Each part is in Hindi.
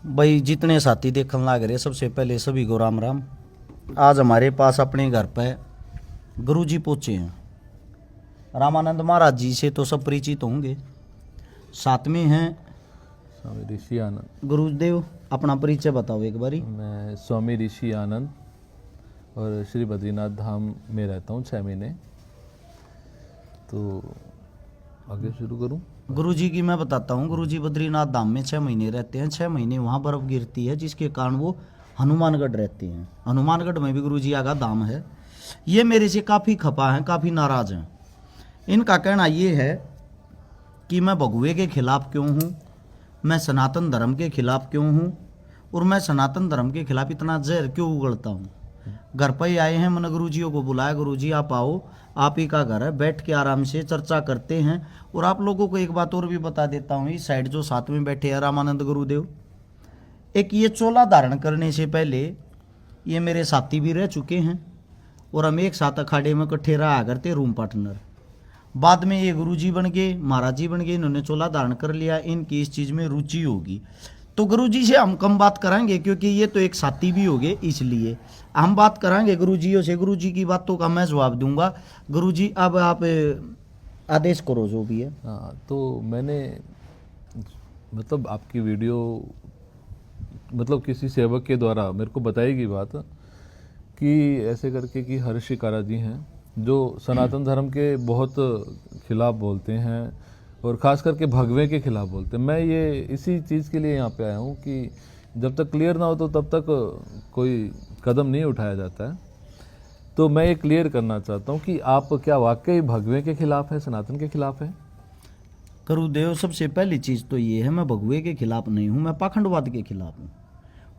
भाई जितने साथी देखने लग रहे सबसे पहले सभी को राम राम। आज हमारे पास अपने घर पे गुरु जी पहुँचे हैं। रामानंद महाराज जी से तो सब परिचित होंगे। साथ में हैं स्वामी ऋषि आनंद। गुरुदेव, अपना परिचय बताओ एक बारी। मैं स्वामी ऋषि आनंद और श्री बद्रीनाथ धाम में रहता हूँ 6 महीने। तो आगे शुरू करूँ? गुरुजी की मैं बताता हूँ। गुरुजी बद्रीनाथ धाम में 6 महीने रहते हैं। 6 महीने वहाँ बर्फ गिरती है, जिसके कारण वो हनुमानगढ़ रहते हैं। हनुमानगढ़ में भी गुरुजी आगा धाम है। ये मेरे से काफ़ी खपा हैं, काफ़ी नाराज हैं। इनका कहना ये है कि मैं भगवे के खिलाफ क्यों हूँ, मैं सनातन धर्म के खिलाफ क्यों हूँ, और मैं सनातन धर्म के खिलाफ इतना जहर क्यों उगलता हूँ। घर पर ही आए हैं, मैंने गुरुजियों को बुलाया, गुरुजी आप आओ, आप ही का घर है, बैठ के आराम से चर्चा करते हैं। और आप लोगों को एक बात और भी बता देता हूँ। इस साइड जो साथ में बैठे हैं रामानंद गुरुदेव, एक ये चोला धारण करने से पहले ये मेरे साथी भी रह चुके हैं, और हम एक साथ अखाड़े में इकट्ठे रहा करते रूम पार्टनर। बाद में ये गुरुजी बन गए, महाराज जी बन गए, इन्होंने चोला धारण कर लिया। इनकी इस चीज़ में रुचि होगी तो गुरुजी से हम कम बात कराएंगे, क्योंकि ये तो एक साथी भी हो गए, इसलिए हम बात कराएंगे गुरुजियों से। गुरुजी की बातों का मैं जवाब दूंगा। गुरुजी अब आप आदेश करो जो भी है। हाँ, तो मैंने मतलब आपकी वीडियो मतलब किसी सेवक के द्वारा मेरे को बताई गई बात कि ऐसे करके कि हर्ष शिकारा जी हैं जो सनातन धर्म के बहुत खिलाफ बोलते हैं और ख़ास करके भगवे के खिलाफ बोलते हैं। मैं ये इसी चीज़ के लिए यहाँ पे आया हूँ कि जब तक क्लियर ना हो तो तब तक कोई कदम नहीं उठाया जाता है। तो मैं ये क्लियर करना चाहता हूँ कि आप क्या वाकई भगवे के खिलाफ है, सनातन के खिलाफ है? गुरुदेव, सबसे पहली चीज़ तो ये है, मैं भगवे के खिलाफ नहीं हूँ, मैं पाखंडवाद के खिलाफ हूँ।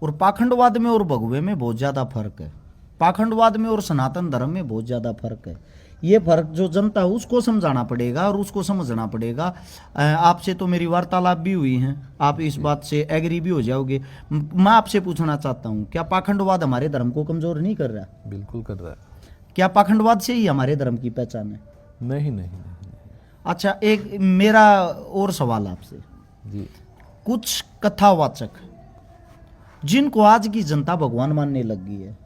और पाखंडवाद में और भगवे में बहुत ज़्यादा फर्क है। पाखंडवाद में और सनातन धर्म में बहुत ज़्यादा फर्क है। ये फर्क जो जनता है उसको समझाना पड़ेगा और उसको समझना पड़ेगा। आपसे तो मेरी वार्तालाप भी हुई है, आप इस बात से एग्री भी हो जाओगे। मैं आपसे पूछना चाहता हूँ, क्या पाखंडवाद हमारे धर्म को कमज़ोर नहीं कर रहा? बिल्कुल कर रहा है। क्या पाखंडवाद से ही हमारे धर्म की पहचान है? नहीं नहीं नहीं, अच्छा, एक मेरा और सवाल आपसे। जी। कुछ कथावाचक जिनको आज की जनता भगवान मानने लग गई है,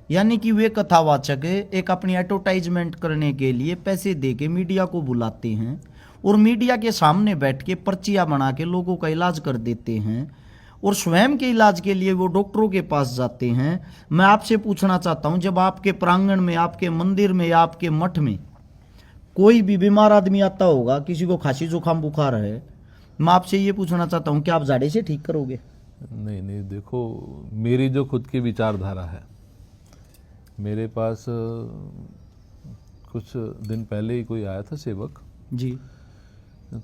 यानी कि वे कथावाचक एक अपनी एडवर्टाइजमेंट करने के लिए पैसे दे के मीडिया को बुलाते हैं और मीडिया के सामने बैठ के पर्चियाँ बना के लोगों का इलाज कर देते हैं, और स्वयं के इलाज के लिए वो डॉक्टरों के पास जाते हैं। मैं आपसे पूछना चाहता हूँ, जब आपके प्रांगण में, आपके मंदिर में या आपके मठ में कोई भी बीमार आदमी आता होगा, किसी को खांसी जुकाम बुखार है, मैं आपसे ये पूछना चाहता हूँ, क्या आप जाड़े से ठीक करोगे? नहीं नहीं, देखो मेरी जो खुद की विचारधारा है, मेरे पास कुछ दिन पहले ही कोई आया था सेवक जी।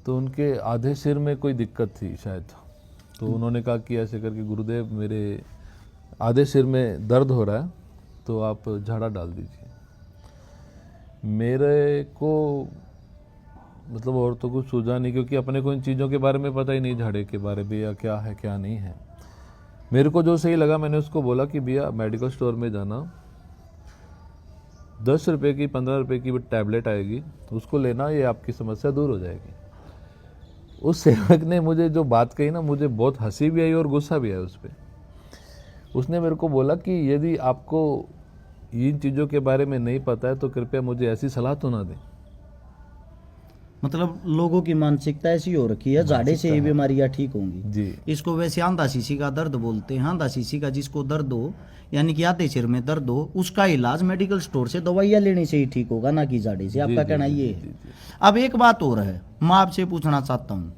तो उनके आधे सिर में कोई दिक्कत थी शायद। तो उन्होंने कहा कि ऐसे करके गुरुदेव मेरे आधे सिर में दर्द हो रहा है तो आप झाड़ा डाल दीजिए। मेरे को मतलब और तो कुछ सूझा नहीं, क्योंकि अपने को इन चीज़ों के बारे में पता ही नहीं, झाड़े के बारे में या क्या है क्या नहीं है। मेरे को जो सही लगा मैंने उसको बोला कि भैया मेडिकल स्टोर में जाना, 10 रुपये की 15 रुपये की टैबलेट आएगी तो उसको लेना, ये आपकी समस्या दूर हो जाएगी। उस सेवक ने मुझे जो बात कही ना, मुझे बहुत हंसी भी आई और गुस्सा भी आया उस पर। उसने मेरे को बोला कि यदि आपको इन चीज़ों के बारे में नहीं पता है तो कृपया मुझे ऐसी सलाह तो ना दें। मतलब लोगों की मानसिकता ऐसी हो रखी है, झाड़े से ही बीमारियां ठीक होंगी जी। इसको वैसे आंधा शीशी का दर्द बोलते हैं। आंधा शीशी का जिसको दर्द हो, यानी कि आधे सिर में दर्द हो, उसका इलाज मेडिकल स्टोर से दवाइयाँ लेने से ही ठीक होगा, ना कि झाड़े से। आपका कहना ये है। अब एक बात और है, मैं आपसे पूछना चाहता हूँ,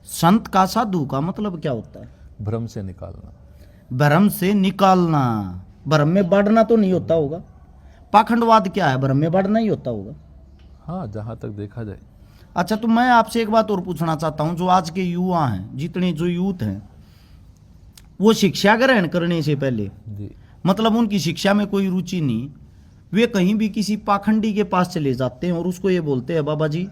संत का, साधु का मतलब क्या होता है? भ्रम से निकालना। भ्रम से निकालना। भ्रम में बढ़ना तो नहीं होता होगा? पाखंडवाद क्या है? भ्रम में बढ़ना ही होता होगा। हाँ, जहाँ तक देखा जाए। अच्छा, तो मैं आपसे एक बात और पूछना चाहता हूं, जो आज के युवा हैं, जितने जो यूथ हैं, वो शिक्षा ग्रहण करने से पहले जी। मतलब उनकी शिक्षा में कोई रुचि नहीं, वे कहीं भी किसी पाखंडी के पास चले जाते हैं और उसको ये बोलते हैं, बाबा जी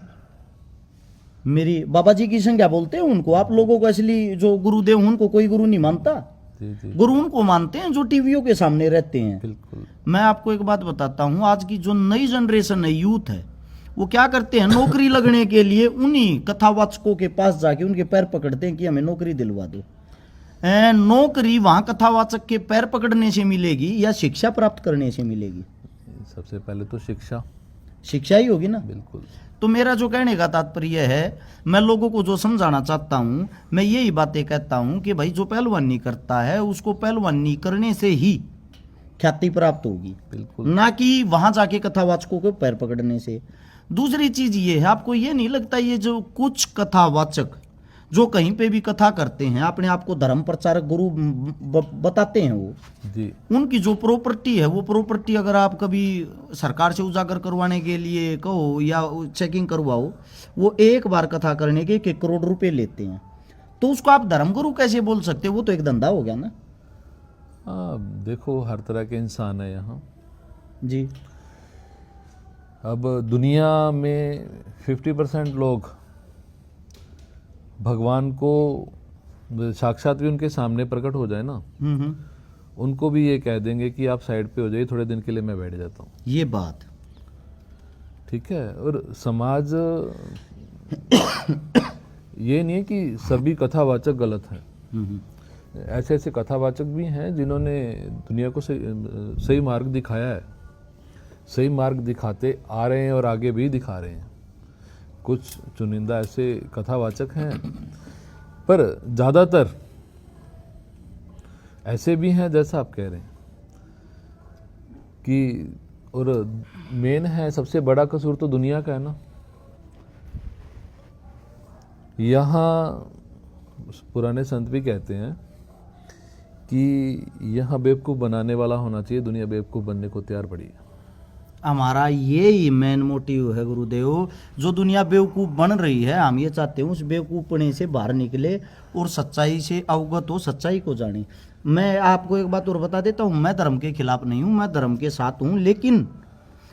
मेरी, बाबा जी की संज्ञा बोलते हैं उनको। आप लोगों को असली जो गुरुदेव हैं उनको कोई गुरु नहीं मानता। जी जी। गुरु उनको मानते हैं जो टीवियों के सामने रहते हैं। बिल्कुल। मैं आपको एक बात बताता हूं, आज की जो नई जनरेशन है, यूथ है, वो क्या करते हैं, नौकरी लगने के लिए उन्हीं कथावाचकों के पास जाके उनके पैर पकड़ते हैं कि हमें नौकरी दिलवा दो। नौकरी वहां कथावाचक के पैर पकड़ने से मिलेगी या शिक्षा प्राप्त करने से मिलेगी? सबसे पहले तो शिक्षा शिक्षा ही होगी ना। बिल्कुल। तो मेरा जो कहने का तात्पर्य है, मैं लोगों को जो समझाना चाहता हूं, मैं यही बातें कहता हूं कि भाई जो पहलवानी करता है उसको पहलवानी करने से ही ख्याति प्राप्त होगी, बिल्कुल। ना कि वहां जाके कथावाचकों को पैर पकड़ने से। दूसरी चीज ये है, आपको ये नहीं लगता ये जो कुछ कथावाचक जो कहीं पे भी कथा करते हैं, अपने आप को धर्म प्रचारक गुरु बताते हैं, वो जी उनकी जो प्रॉपर्टी है, वो प्रॉपर्टी अगर आप कभी सरकार से उजागर करवाने के लिए कहो या चेकिंग करवाओ, वो एक बार कथा करने के 1 करोड़ रुपए लेते हैं। तो उसको आप धर्मगुरु कैसे बोल सकते हो? वो तो एक धंधा हो गया ना। देखो, हर तरह के इंसान है यहाँ जी। अब दुनिया में 50% लोग भगवान को साक्षात भी उनके सामने प्रकट हो जाए ना, उनको भी ये कह देंगे कि आप साइड पे हो जाइए, थोड़े दिन के लिए मैं बैठ जाता हूँ। ये बात ठीक है। और समाज ये नहीं है कि सभी कथावाचक गलत हैं। ऐसे ऐसे कथावाचक भी हैं जिन्होंने दुनिया को सही मार्ग दिखाया है, सही मार्ग दिखाते आ रहे हैं और आगे भी दिखा रहे हैं। कुछ चुनिंदा ऐसे कथावाचक हैं, पर ज़्यादातर ऐसे भी हैं जैसा आप कह रहे हैं कि, और मेन है सबसे बड़ा कसूर तो दुनिया का है ना। यहाँ पुराने संत भी कहते हैं कि यहाँ बेवकूफ़ बनाने वाला होना चाहिए, दुनिया बेवकूफ़ बनने को तैयार पड़ी है। हमारा यही मेन मोटिव है गुरुदेव। जो दुनिया बेवकूफ़ बन रही है, हम ये चाहते हैं उस बेवकूफ़पने से बाहर निकले और सच्चाई से अवगत हो, सच्चाई को जाने। मैं आपको एक बात और बता देता हूँ, मैं धर्म के खिलाफ नहीं हूँ, मैं धर्म के साथ हूँ, लेकिन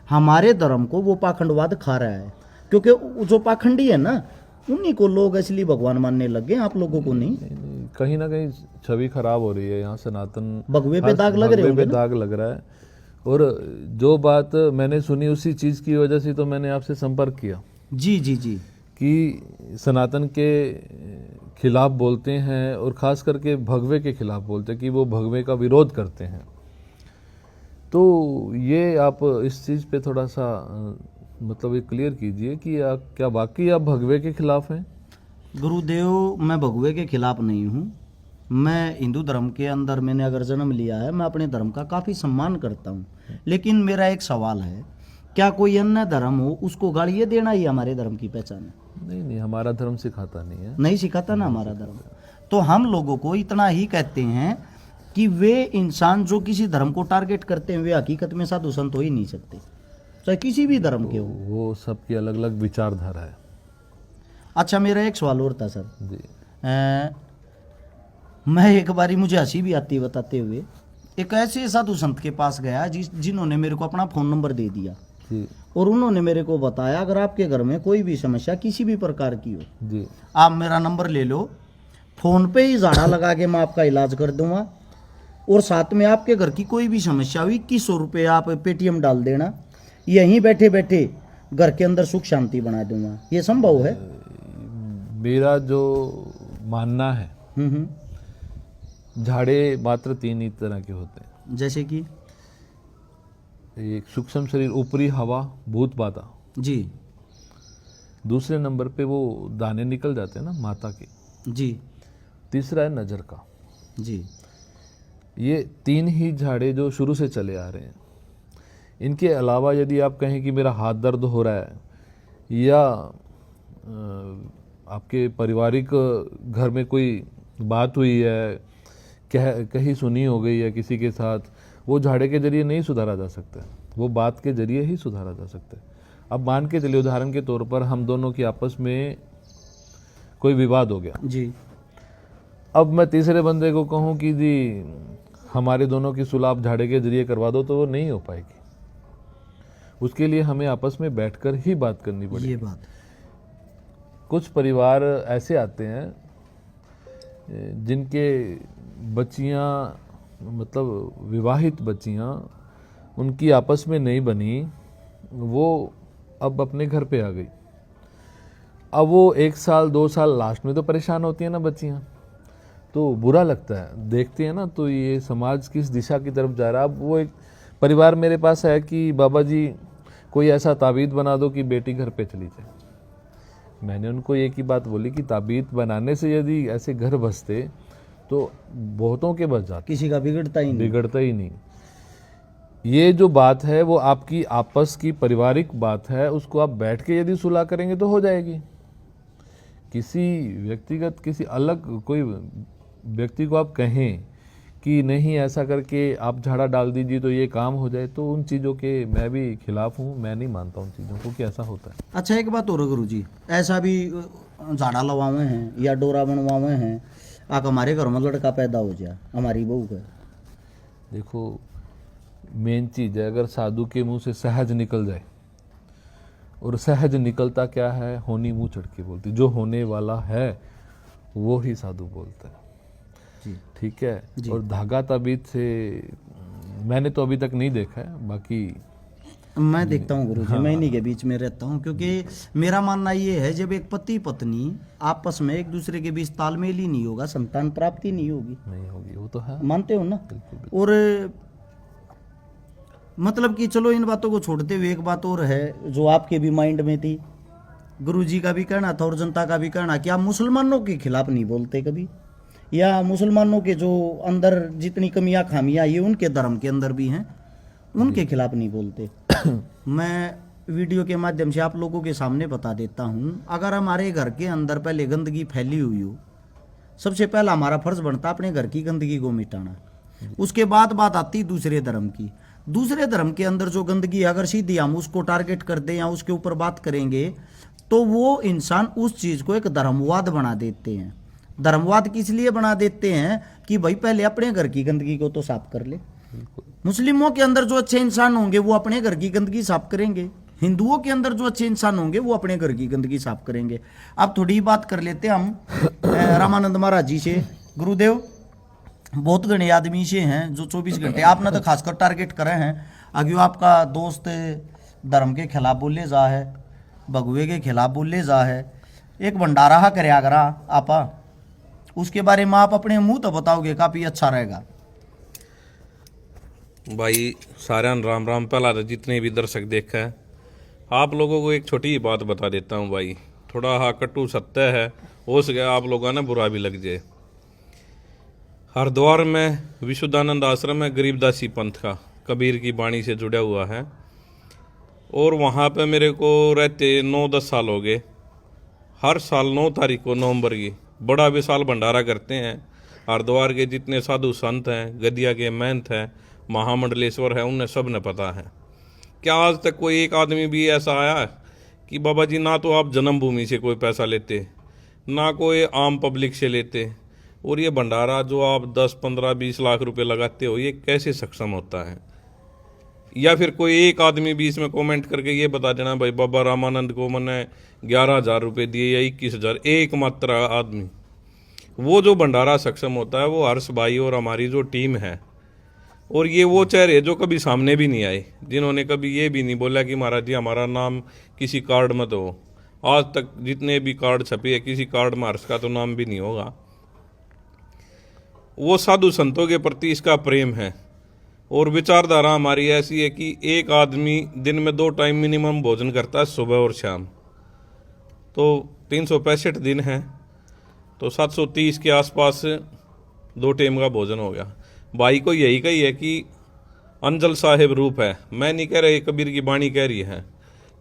हमारे धर्म को वो पाखंडवाद खा रहा है, क्योंकि जो पाखंडी है ना, उन्हीं को लोग इसलिए भगवान मानने लग गए, आप लोगों को नहीं। कहीं ना कहीं छवि खराब हो रही है यहाँ। सनातन भगवे पे दाग लग रहे हैं, दाग लग रहा है। और जो बात मैंने सुनी उसी चीज़ की वजह से तो मैंने आपसे संपर्क किया। जी जी जी। कि सनातन के खिलाफ बोलते हैं और ख़ास करके भगवे के खिलाफ बोलते हैं कि वो भगवे का विरोध करते हैं। तो ये आप इस चीज़ पे थोड़ा सा मतलब ये क्लियर कीजिए कि क्या वाकई आप भगवे के खिलाफ हैं? गुरुदेव, मैं भगवे के खिलाफ नहीं हूँ। मैं हिंदू धर्म के अंदर मैंने अगर जन्म लिया है, मैं अपने धर्म का काफ़ी सम्मान करता हूँ, लेकिन मेरा एक सवाल है, क्या कोई अन्य धर्म हो उसको गालियाँ देना ही हमारे धर्म की पहचान है? नहीं, हमारा धर्म सिखाता नहीं है। नहीं सिखाता ना हमारा धर्म। तो हम लोगों को इतना ही कहते हैं कि वे इंसान जो किसी धर्म को टारगेट करते हैं, वे हकीकत में साधु संत हो ही नहीं सकते, चाहे किसी भी धर्म के हो। वो सबकी अलग अलग विचारधारा है। अच्छा, मेरा एक सवाल और था सर जी। मैं एक बारी, मुझे हंसी भी आती है बताते हुए, एक ऐसे साधु संत के पास गया जिन्होंने मेरे को अपना फ़ोन नंबर दे दिया जी। और उन्होंने मेरे को बताया, अगर आपके घर में कोई भी समस्या किसी भी प्रकार की हो जी, आप मेरा नंबर ले लो, फ़ोन पे ही झाड़ा लगा के मैं आपका इलाज कर दूंगा, और साथ में आपके घर की कोई भी समस्या हुई 2100 रुपये आप पेटीएम डाल देना, यहीं बैठे बैठे घर के अंदर सुख शांति बना दूंगा। ये संभव है? मेरा जो मानना है, झाड़े मात्र 3 ही तरह के होते हैं। जैसे कि एक सूक्ष्म शरीर, ऊपरी हवा, भूत बाधा। जी। दूसरे नंबर पे वो दाने निकल जाते हैं ना माता के। जी। तीसरा है नज़र का। जी। ये 3 ही झाड़े जो शुरू से चले आ रहे हैं। इनके अलावा यदि आप कहें कि मेरा हाथ दर्द हो रहा है या आपके पारिवारिक घर में कोई बात हुई है, कहीं सुनी हो गई है किसी के साथ, वो झाड़े के जरिए नहीं सुधारा जा सकता है, वो बात के जरिए ही सुधारा जा सकता है। अब मान के चलिए उदाहरण के तौर पर हम दोनों की आपस में कोई विवाद हो गया जी। अब मैं तीसरे बंदे को कहूँ कि जी हमारे दोनों की सुलह आप झाड़े के जरिए करवा दो, तो वो नहीं हो पाएगी। उसके लिए हमें आपस में बैठकर ही बात करनी पड़ेगी। ये बात। कुछ परिवार ऐसे आते हैं जिनके बच्चियाँ, मतलब विवाहित बच्चियाँ, उनकी आपस में नहीं बनी, वो अब अपने घर पे आ गई। अब वो 1 साल 2 साल लास्ट में तो परेशान होती हैं ना बच्चियाँ, तो बुरा लगता है, देखते हैं ना, तो ये समाज किस दिशा की तरफ जा रहा है। अब वो एक परिवार मेरे पास है कि बाबा जी कोई ऐसा ताबीज़ बना दो कि बेटी घर पे चली जाए। मैंने उनको एक ही बात बोली कि ताबीज़ बनाने से यदि ऐसे घर बसते तो बहुतों के बच जाते, किसी का बिगड़ता ही नहीं। बिगड़ता ही नहीं। ये जो बात है वो आपकी आपस की पारिवारिक बात है, उसको आप बैठ के यदि सुलह करेंगे तो हो जाएगी। किसी व्यक्तिगत, किसी अलग कोई व्यक्ति को आप कहें कि नहीं ऐसा करके आप झाड़ा डाल दीजिए तो ये काम हो जाए, तो उन चीज़ों के मैं भी खिलाफ हूँ। मैं नहीं मानता उन चीज़ों को कि ऐसा होता है। अच्छा, एक बात और गुरु जी, ऐसा भी झाड़ा लवावे हैं या डोरा बनवावे हैं, आप हमारे घर में लड़का पैदा हो जाए हमारी बहू का। देखो, मेन चीज़ है, अगर साधु के मुंह से सहज निकल जाए, और सहज निकलता क्या है, होनी मुंह चढ़ के बोलती, जो होने वाला है वो ही साधु बोलता है। जी ठीक है जी। और धागा ताबीज से मैंने तो अभी तक नहीं देखा है, बाकी मैं देखता हूँ गुरु जी, मैं इन्हीं के बीच में रहता हूँ, क्योंकि मेरा मानना ये है जब एक पति पत्नी आपस में एक दूसरे के बीच तालमेल ही नहीं होगा, संतान प्राप्ति नहीं होगी। नहीं होगी, वो तो है। मानते हो ना? बिल्कुल। और मतलब कि चलो इन बातों को छोड़ते हुए एक बात और है जो आपके भी माइंड में थी, गुरु जी का भी कहना था और जनता का भी कहना कि आप मुसलमानों के खिलाफ नहीं बोलते कभी, या मुसलमानों के जो अंदर जितनी कमियां खामियां ये उनके धर्म के अंदर भी हैं, उनके खिलाफ नहीं बोलते। मैं वीडियो के माध्यम से आप लोगों के सामने बता देता हूँ, अगर हमारे घर के अंदर पहले गंदगी फैली हुई हो, सबसे पहला हमारा फर्ज बनता अपने घर की गंदगी को मिटाना। उसके बाद बात आती दूसरे धर्म की। दूसरे धर्म के अंदर जो गंदगी है, अगर सीधी हम उसको टारगेट कर दें या उसके ऊपर बात करेंगे तो वो इंसान उस चीज़ को एक धर्मवाद बना देते हैं। धर्मवाद किस लिए बना देते हैं कि भाई पहले अपने घर की गंदगी को तो साफ कर ले। मुस्लिमों के अंदर जो अच्छे इंसान होंगे वो अपने घर की गंदगी साफ करेंगे, हिंदुओं के अंदर जो अच्छे इंसान होंगे वो अपने घर की गंदगी साफ करेंगे। अब थोड़ी बात कर लेते हैं हम रामानंद महाराज जी से। गुरुदेव, बहुत घने आदमी से हैं जो 24 घंटे आपने तो खासकर टारगेट करे हैं, आगे आपका दोस्त धर्म के खिलाफ बोले जा है, भगवे के खिलाफ बोले जा है, एक भंडारा करे आगरा आपा, उसके बारे में आप अपने मुंह तो बताओगे काफ़ी अच्छा रहेगा। भाई सारे राम राम। पहला तो जितने भी दर्शक देखा है, आप लोगों को एक छोटी ही बात बता देता हूँ भाई, थोड़ा हाँ कटु सत्य है, हो सके आप लोगों ने बुरा भी लग जाए। हरिद्वार में विशुद्धानंद आश्रम है, गरीबदासी पंथ का, कबीर की बाणी से जुड़ा हुआ है, और वहाँ पे मेरे को रहते 9-10 साल हो गए। हर साल 9 तारीख को नवंबर की बड़ा विशाल भंडारा करते हैं। हरिद्वार के जितने साधु संत हैं, गदिया के महंत हैं, महामंडलेश्वर है, उन्हें सब ने पता है। क्या आज तक कोई एक आदमी भी ऐसा आया कि बाबा जी ना तो आप जन्मभूमि से कोई पैसा लेते, ना कोई आम पब्लिक से लेते, और ये भंडारा जो आप 10, 15, 20 लाख रुपए लगाते हो, ये कैसे सक्षम होता है? या फिर कोई एक आदमी भी इसमें कमेंट करके ये बता देना भाई बाबा रामानंद को मैंने 11,000 रुपये दिए या 21,000, एक मात्र आदमी। वो जो भंडारा सक्षम होता है वो हर्ष भाई और हमारी जो टीम है, और ये वो चेहरे जो कभी सामने भी नहीं आए, जिन्होंने कभी ये भी नहीं बोला कि महाराज जी हमारा नाम किसी कार्ड में तो हो। आज तक जितने भी कार्ड छपे है, किसी कार्ड में हर्ष का तो नाम भी नहीं होगा। वो साधु संतों के प्रति इसका प्रेम है, और विचारधारा हमारी ऐसी है कि एक आदमी दिन में 2 टाइम मिनिमम भोजन करता है, सुबह और शाम। तो 365 दिन है, तो 730 के आसपास 2 टाइम का भोजन हो गया। भाई को यही कही है कि अंजल साहिब रूप है। मैं नहीं कह रही, कबीर की बाणी कह रही है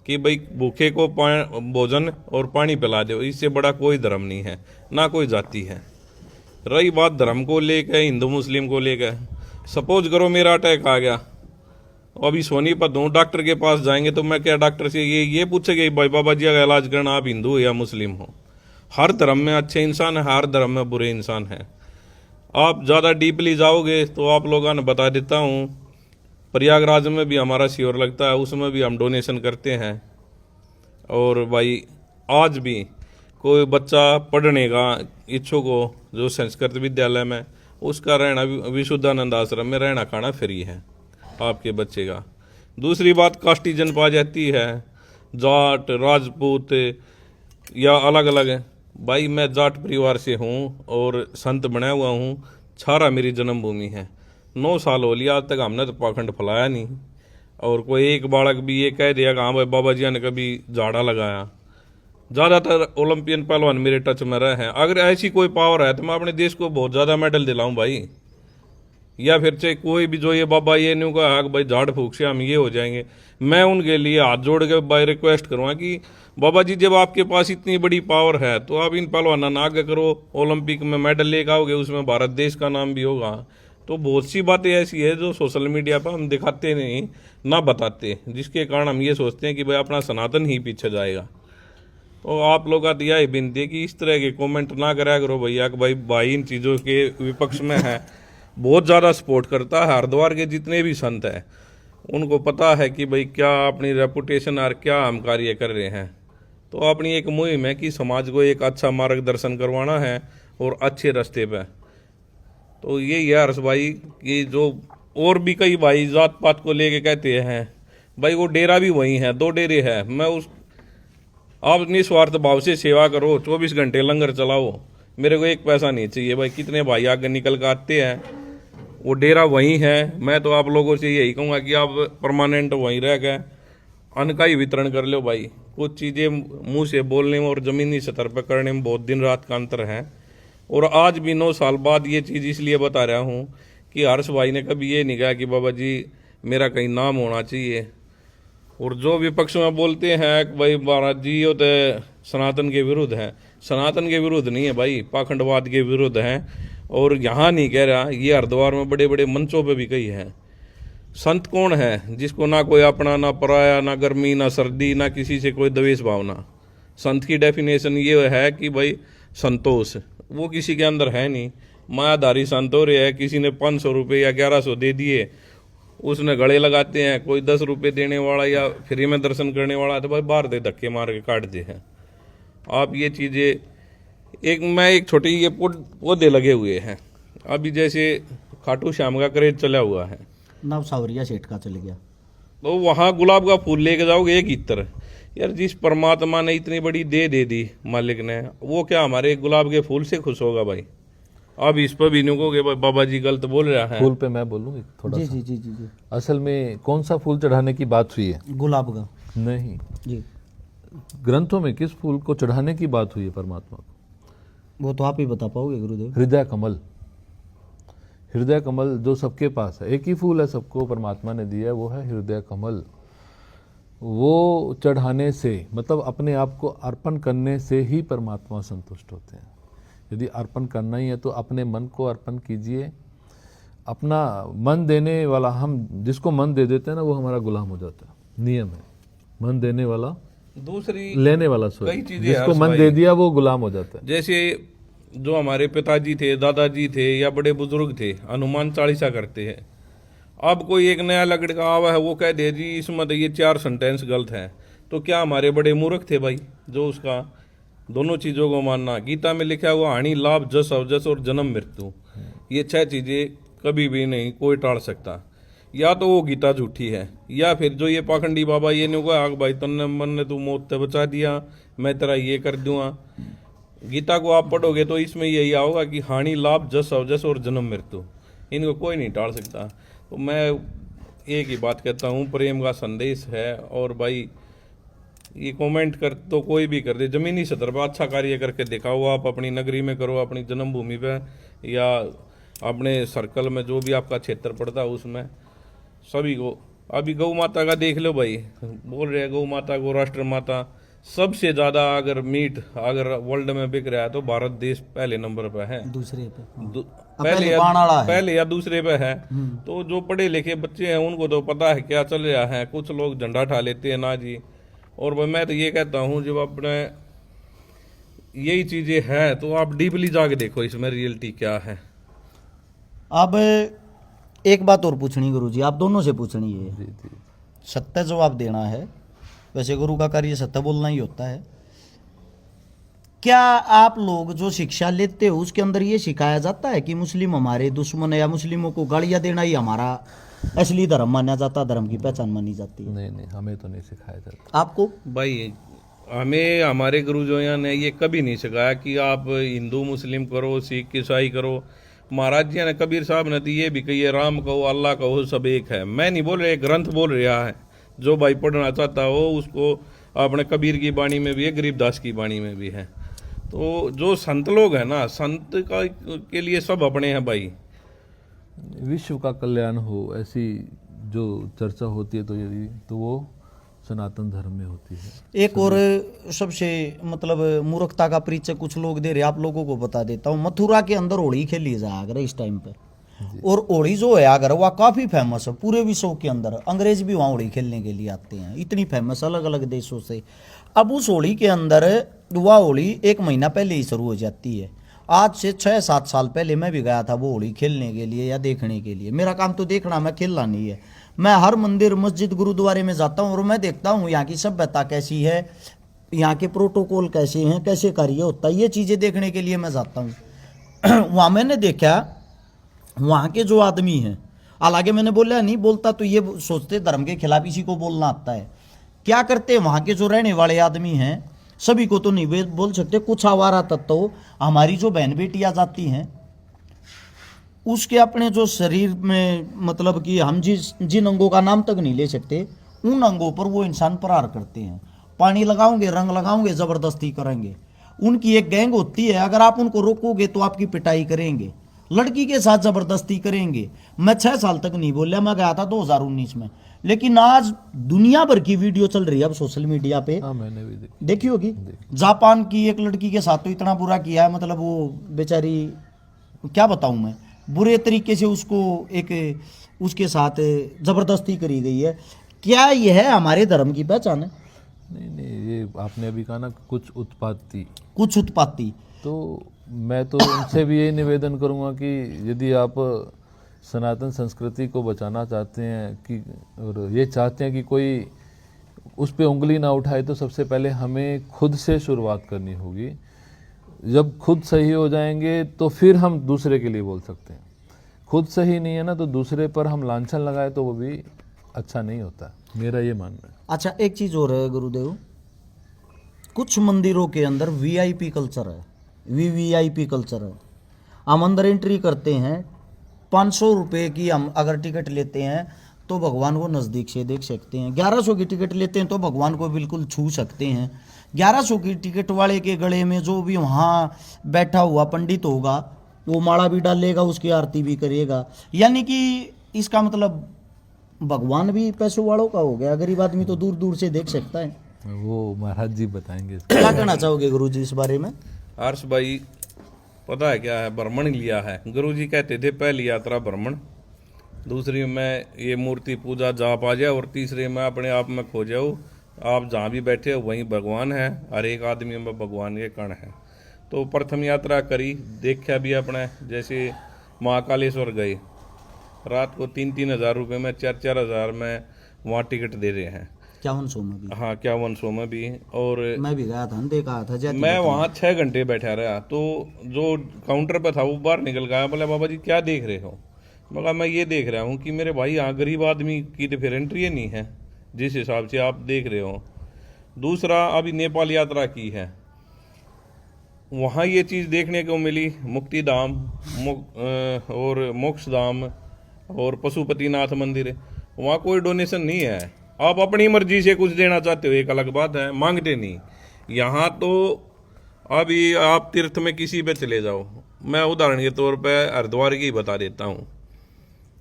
कि भाई भूखे को भोजन और पानी पिला दो, इससे बड़ा कोई धर्म नहीं है, ना कोई जाति है। रही बात धर्म को लेकर, हिंदू मुस्लिम को लेकर, सपोज करो मेरा अटैक आ गया, अभी सोनीपत हूँ, डॉक्टर के पास जाएंगे तो मैं क्या डॉक्टर से ये पूछेगा भाई बाबा जी का इलाज करना आप हिंदू हो या मुस्लिम हो? हर धर्म में अच्छे इंसान है, हर धर्म में बुरे इंसान है। आप ज़्यादा डीपली जाओगे तो आप लोगों ने बता देता हूँ, प्रयागराज में भी हमारा शिविर लगता है, उसमें भी हम डोनेशन करते हैं। और भाई आज भी कोई बच्चा पढ़ने का इच्छुक हो जो संस्कृत विद्यालय में, उसका रहना विशुद्धानंद आश्रम में रहना खाना फ्री है आपके बच्चे का। दूसरी बात, कास्टी जनपा जाती है, जाट राजपूत या अलग अलग भाई मैं जाट परिवार से हूँ और संत बना हुआ हूँ। छारा मेरी जन्मभूमि है। 9 साल हो लिया, आज तक हमने तो पाखंड फैलाया नहीं। और कोई एक बालक भी ये कह दिया कि हाँ भाई बाबा जी ने कभी झाड़ा लगाया। ज़्यादातर ओलंपियन पहलवान मेरे टच में रहे हैं। अगर ऐसी कोई पावर है तो मैं अपने देश को बहुत ज़्यादा मेडल दिलाऊं भाई। या फिर चाहे कोई भी जो ये बाबा ये नहीं कहा कि भाई झाड़ फूक से हम ये हो जाएंगे, मैं उनके लिए हाथ जोड़ के भाई रिक्वेस्ट करूँगा कि बाबा जी जब आपके पास इतनी बड़ी पावर है तो आप इन पहलवानों ना आगे करो, ओलंपिक में मेडल लेकर आओगे, उसमें भारत देश का नाम भी होगा। तो बहुत सी बातें ऐसी है जो सोशल मीडिया पर हम दिखाते नहीं, ना बताते, जिसके कारण हम ये सोचते हैं कि भाई अपना सनातन ही पीछे जाएगा। तो आप लोग का दिया ही बिनती है कि इस तरह के कमेंट ना करा करो भैया कि भाई इन चीज़ों के विपक्ष में है, बहुत ज़्यादा सपोर्ट करता है। हरिद्वार के जितने भी संत हैं उनको पता है कि भाई क्या अपनी रेपुटेशन और क्या हम कार्य कर रहे हैं। तो अपनी एक मुहिम है कि समाज को एक अच्छा मार्गदर्शन करवाना है और अच्छे रास्ते पे। तो यही है हर्ष भाई कि जो और भी कई भाई जात पात को लेके कहते हैं भाई वो डेरा भी वही है, 2 डेरे है। मैं उस आप निस्वार्थ भाव से सेवा करो, 24 घंटे लंगर चलाओ, मेरे को 1 पैसा नहीं चाहिए भाई। कितने भाई आगे निकल कर आते हैं, वो डेरा वही है। मैं तो आप लोगों से यही कहूँगा कि आप परमानेंट वहीं रह गए अन्न का ही वितरण कर लो भाई। कुछ चीज़ें मुंह से बोलने में और ज़मीनी स्तर पर करने में बहुत दिन रात का अंतर है। और आज भी 9 साल बाद ये चीज़ इसलिए बता रहा हूँ कि हर्ष भाई ने कभी ये नहीं कहा कि बाबा जी मेरा कहीं नाम होना चाहिए। और जो विपक्ष में बोलते हैं कि भाई महाराज जी ये तो सनातन के विरुद्ध है, सनातन के विरुद्ध नहीं है भाई, पाखंडवाद के विरुद्ध है। और यहाँ नहीं कह रहा, ये हरिद्वार में बड़े बड़े मंचों पे भी कही है। संत कौन है जिसको ना कोई अपना, ना पराया, ना गर्मी, ना सर्दी, ना किसी से कोई द्वेष भावना। संत की डेफिनेशन ये है कि भाई संतोष, वो किसी के अंदर है नहीं। मायाधारी संत हो रहे हैं, किसी ने 500 रुपये या 1100 दे दिए, उसने गले लगाते हैं। कोई 10 रुपये देने वाला या फ्री में दर्शन करने वाला तो भाई बाहर दे धक्के मार के काट दे हैं। आप ये चीज़ें एक छोटी ये पौधे लगे हुए हैं अभी, जैसे खाटू श्याम का क्रेज चला हुआ है, नव सावरिया सेठ का चले गया, तो वहाँ गुलाब का फूल लेके जाओगे 1 इत्र। यार जिस परमात्मा ने इतनी बड़ी दे दी मालिक ने, वो क्या हमारे गुलाब के फूल से खुश होगा भाई? अब इस पर भी नहीं कहोगे बाबा जी गलत बोल रहा है। फूल पे मैं बोलूँ थोड़ा जी सा? जी जी जी जी। असल में कौन सा फूल चढ़ाने की बात हुई है? गुलाब का नहीं, जी, ग्रंथों में किस फूल को चढ़ाने की बात हुई है परमात्मा को? वो तो आप ही बता पाओगे गुरुदेव। हृदय कमल। हृदय कमल जो सबके पास है, एक ही फूल है सबको परमात्मा ने दिया है, वो है हृदय कमल। वो चढ़ाने से मतलब अपने आप को अर्पण करने से ही परमात्मा संतुष्ट होते हैं। यदि अर्पण करना ही है तो अपने मन को अर्पण कीजिए। अपना मन देने वाला, हम जिसको मन दे देते हैं ना, वो हमारा गुलाम हो जाता है। नियम है, मन देने वाला दूसरी लेने वाला, कई चीजें जिसको हर्ष मन भाई, दे दिया वो गुलाम हो जाता है। जैसे जो हमारे पिताजी थे, दादाजी थे या बड़े बुजुर्ग थे, हनुमान चालीसा करते हैं। अब कोई एक नया लड़का आवा है, वो कह दे जी इसमें तो ये 4 सेंटेंस गलत हैं, तो क्या हमारे बड़े मूर्ख थे भाई जो उसका दोनों चीज़ों को मानना? गीता में लिखा हुआ हानि लाभ जस अवजस और जन्म मृत्यु, ये 6 चीज़ें कभी भी नहीं कोई टाल सकता। या तो वो गीता झूठी है, या फिर जो ये पाखंडी बाबा ये नहीं कहा भाई तन्ने मन ने तू मौत से बचा दिया, मैं तेरा ये कर दूंगा। गीता को आप पढ़ोगे तो इसमें यही आओगा कि हानि लाभ जस अवजस और जन्म मृत्यु, इनको कोई नहीं टाल सकता। तो मैं एक ही बात कहता हूँ, प्रेम का संदेश है। और भाई ये कमेंट कर तो कोई भी कर दे, जमीनी सतर पर अच्छा कार्य करके दिखाओ। आप अपनी नगरी में करो, अपनी जन्मभूमि पे, या अपने सर्कल में जो भी आपका क्षेत्र पड़ता है उसमें सभी को। अभी गौ माता का देख लो भाई, बोल रहे हैं गौ माता को राष्ट्र माता। सबसे ज़्यादा अगर मीट अगर वर्ल्ड में बिक रहा है तो भारत देश पहले नंबर पर है, दूसरे पे हाँ। पहले या दूसरे पे है। तो जो पढ़े लिखे बच्चे हैं उनको तो पता है क्या चल रहा है। कुछ लोग झंडा उठा लेते हैं ना जी। और मैं तो ये कहता हूँ जब अपने यही चीज़ें हैं तो आप डीपली जाके देखो इसमें रियलिटी क्या है। अब एक बात और पूछनी गुरुजी, आप दोनों से पूछनी है, जी जी। सत्य जवाब देना है। वैसे गुरु का कार्य सत्य बोलना ही होता है। क्या आप लोग जो शिक्षा लेते हो उसके अंदर ये सिखाया जाता है कि मुस्लिम हमारे दुश्मन है, या मुस्लिमों को गालियां देना ही हमारा असली धर्म माना जाता, धर्म की पहचान मानी जाती है? नहीं नहीं, हमें तो नहीं सिखाया जाता। आपको भाई हमें हमारे गुरुजों ने ये कभी नहीं सिखाया कि आप हिंदू मुस्लिम करो, सिख ईसाई करो। महाराज जी ने, कबीर साहब ने तो ये भी कही है, राम कहो अल्लाह कहो सब एक है। मैं नहीं बोल रहा, ग्रंथ बोल रहा है। जो भाई पढ़ना चाहता हो उसको अपने कबीर की वाणी में भी है, गरीबदास की वाणी में भी है। तो जो संत लोग हैं ना, संत का के लिए सब अपने हैं भाई। विश्व का कल्याण हो ऐसी जो चर्चा होती है तो यदि तो वो सनातन धर्म में होती है। एक और सबसे मतलब मूर्खता का परिचय कुछ लोग दे रहे, आप लोगों को बता देता हूँ। मथुरा के अंदर होली खेली जाए अगर इस टाइम पे, और होली जो है अगर वह काफ़ी फेमस है पूरे विश्व के अंदर। अंग्रेज भी वहाँ होली खेलने के लिए आते हैं, इतनी फेमस अलग अलग देशों से। अब उस होली के अंदर वह होली 1 महीना पहले ही शुरू हो जाती है। आज से 6-7 साल पहले मैं भी गया था वो होली खेलने के लिए या देखने के लिए। मेरा काम तो देखना, मैं खेलना नहीं है। मैं हर मंदिर मस्जिद गुरुद्वारे में जाता हूँ और मैं देखता हूँ यहाँ की सभ्यता कैसी है, यहाँ के प्रोटोकॉल कैसे हैं, कैसे कार्य होता है, ये चीज़ें देखने के लिए मैं जाता हूँ। वहाँ मैंने देखा वहाँ के जो आदमी हैं, हालांकि मैंने बोला नहीं, बोलता तो ये सोचते धर्म के खिलाफ इसी को बोलना आता है। क्या करते हैं वहाँ के जो रहने वाले आदमी हैं, सभी को तो नहीं बोल सकते, कुछ आवारा तत्व हमारी जो बहन बेटियाँ जाती हैं उसके अपने जो शरीर में मतलब कि हम जिन अंगों का नाम तक नहीं ले सकते, उन अंगों पर वो इंसान प्रहार करते हैं। पानी लगाओगे, रंग लगाओगे, ज़बरदस्ती करेंगे। उनकी एक गैंग होती है, अगर आप उनको रोकोगे तो आपकी पिटाई करेंगे, लड़की के साथ ज़बरदस्ती करेंगे। मैं 6 साल तक नहीं बोला, मैं गया था 2019 में, लेकिन आज दुनिया भर की वीडियो चल रही है अब सोशल मीडिया पे। हाँ, मैंने भी देखी होगी। जापान की एक लड़की के साथ तो इतना बुरा किया है, मतलब वो बेचारी, क्या बताऊं मैं, बुरे तरीके से उसको एक उसके साथ ज़बरदस्ती करी गई है। क्या यह हमारे धर्म की पहचान है? नहीं, ये आपने अभी कहा ना कुछ उत्पत्ति। तो मैं तो उनसे भी यही निवेदन करूंगा कि यदि आप सनातन संस्कृति को बचाना चाहते हैं कि और ये चाहते हैं कि कोई उस पे उंगली ना उठाए, तो सबसे पहले हमें खुद से शुरुआत करनी होगी। जब खुद सही हो जाएंगे तो फिर हम दूसरे के लिए बोल सकते हैं। खुद सही नहीं है ना, तो दूसरे पर हम लांछन लगाए तो वो भी अच्छा नहीं होता, मेरा ये मानना है। अच्छा, एक चीज़ और है गुरुदेव, कुछ मंदिरों के अंदर वीआईपी कल्चर है, वीवीआईपी कल्चर है। हम अंदर एंट्री करते हैं, 500 रुपये की हम अगर टिकट लेते हैं तो भगवान को नज़दीक से देख सकते हैं। 1100 की टिकट लेते हैं तो भगवान को बिल्कुल छू सकते हैं। 1100 की टिकट वाले के गले में जो भी वहाँ बैठा हुआ पंडित होगा वो माला भी डालेगा, उसकी आरती भी करेगा। यानी कि इसका मतलब भगवान भी पैसों वालों का हो गया, गरीब आदमी तो दूर दूर से देख सकता है। वो महाराज जी बताएंगे। क्या कहना चाहोगे गुरुजी इस बारे में? हर्ष भाई, पता है क्या है, भ्रमण लिया है। गुरुजी कहते थे पहली यात्रा भ्रमण, दूसरी में ये मूर्ति पूजा जाप आ जाए, और तीसरी में अपने आप में खो जाओ। आप जहाँ भी बैठे हो वहीं भगवान है, हर एक आदमी में भगवान के कण है। तो प्रथम यात्रा करी, देखा भी अपने, जैसे महाकालेश्वर गए, रात को 3-3 हज़ार रुपये में, 4-4 हज़ार में वहाँ टिकट दे रहे हैं। 5100 में भी? हाँ, 5100 में भी। और मैं भी गया था, देखा था, मैं वहाँ 6 घंटे बैठा रहा। तो जो काउंटर पर था वो बाहर निकल गया, बोला बाबा जी क्या देख रहे हो? मगर मैं ये देख रहा हूँ कि मेरे भाई यहाँ गरीब आदमी की तो फिर एंट्री नहीं है जिस हिसाब से आप देख रहे हो। दूसरा, अभी नेपाल यात्रा की है, वहाँ ये चीज़ देखने को मिली, मुक्ति धाम और मोक्ष धाम और पशुपतिनाथ मंदिर, वहाँ कोई डोनेशन नहीं है। आप अपनी मर्जी से कुछ देना चाहते हो एक अलग बात है, मांगते नहीं। यहाँ तो अभी आप तीर्थ में किसी पे चले जाओ, मैं उदाहरण के तौर पे हरिद्वार की बता देता हूँ।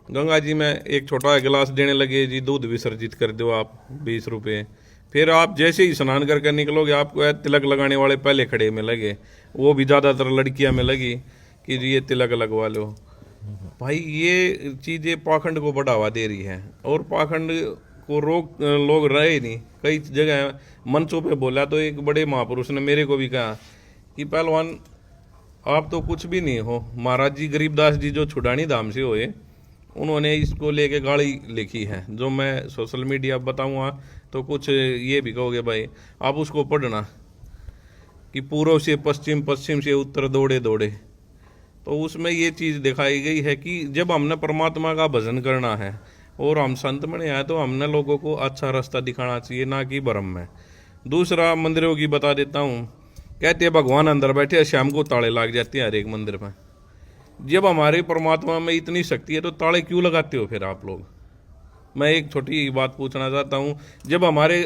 गंगा जी में एक छोटा गिलास देने लगे जी, दूध विसर्जित कर दो आप 20 रुपये। फिर आप जैसे ही स्नान करके निकलोगे, आपको तिलक लगाने वाले पहले खड़े में लगे, वो भी ज़्यादातर लड़कियां में लगी कि जी ये तिलक लगवा लो। भाई ये चीज़ें पाखंड को बढ़ावा दे रही है, और पाखंड को रोक लोग रहे नहीं। कई जगह मंचों पे बोला तो एक बड़े महापुरुष ने मेरे को भी कहा कि पहलवान आप तो कुछ भी नहीं हो। महाराज जी गरीबदास जी जो छुड़ानी धाम से हुए, उन्होंने इसको लेके गाड़ी लिखी है, जो मैं सोशल मीडिया बताऊंगा तो कुछ ये भी कहोगे भाई, आप उसको पढ़ना कि पूर्व से पश्चिम, पश्चिम से उत्तर दौड़े दौड़े। तो उसमें ये चीज़ दिखाई गई है कि जब हमने परमात्मा का भजन करना है और हम संत बने हैं, तो हमने लोगों को अच्छा रास्ता दिखाना चाहिए, ना कि भ्रम में। दूसरा मंदिरों की बता देता हूँ। कहते हैं भगवान अंदर बैठे हैं, शाम को ताले लग जाते हैं हर एक मंदिर में। जब हमारे परमात्मा में इतनी शक्ति है तो ताले क्यों लगाते हो फिर आप लोग? मैं एक छोटी बात पूछना चाहता हूँ। जब हमारे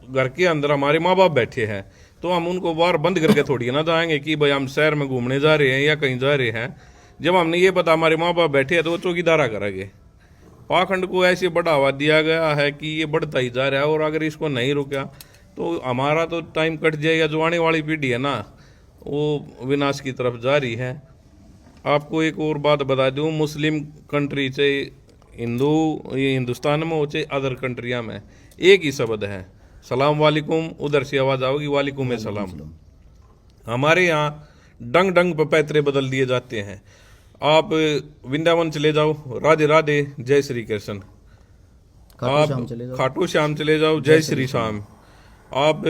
घर के अंदर हमारे माँ बाप बैठे हैं तो हम उनको बाहर बंद करके थोड़ी ना जाएंगे कि भाई हम शहर में घूमने जा रहे हैं या कहीं जा रहे हैं। जब हमने ये पता हमारे माँ बाप बैठे हैं तो वो चौकीदारा करेंगे। पाखंड को ऐसे बढ़ावा दिया गया है कि ये बढ़ता ही जा रहा है, और अगर इसको नहीं रुका तो हमारा तो टाइम कट जाएगा। जो आने वाली पीढ़ी है ना, वो विनाश की तरफ जा रही है। आपको एक और बात बता दूं, मुस्लिम कंट्री से हिंदू, ये हिंदुस्तान में हो चाहे अदर कंट्रिया में, एक ही शब्द है सलाम वालेकुम। उधर से आवाज आओगी वालेकुम सलाम। हमारे यहाँ डंग डंग पे पैतरे बदल दिए जाते हैं। आप वृंदावन चले जाओ, राधे राधे जय श्री कृष्ण। आप खाटू श्याम चले जाओ, जय श्री श्याम। आप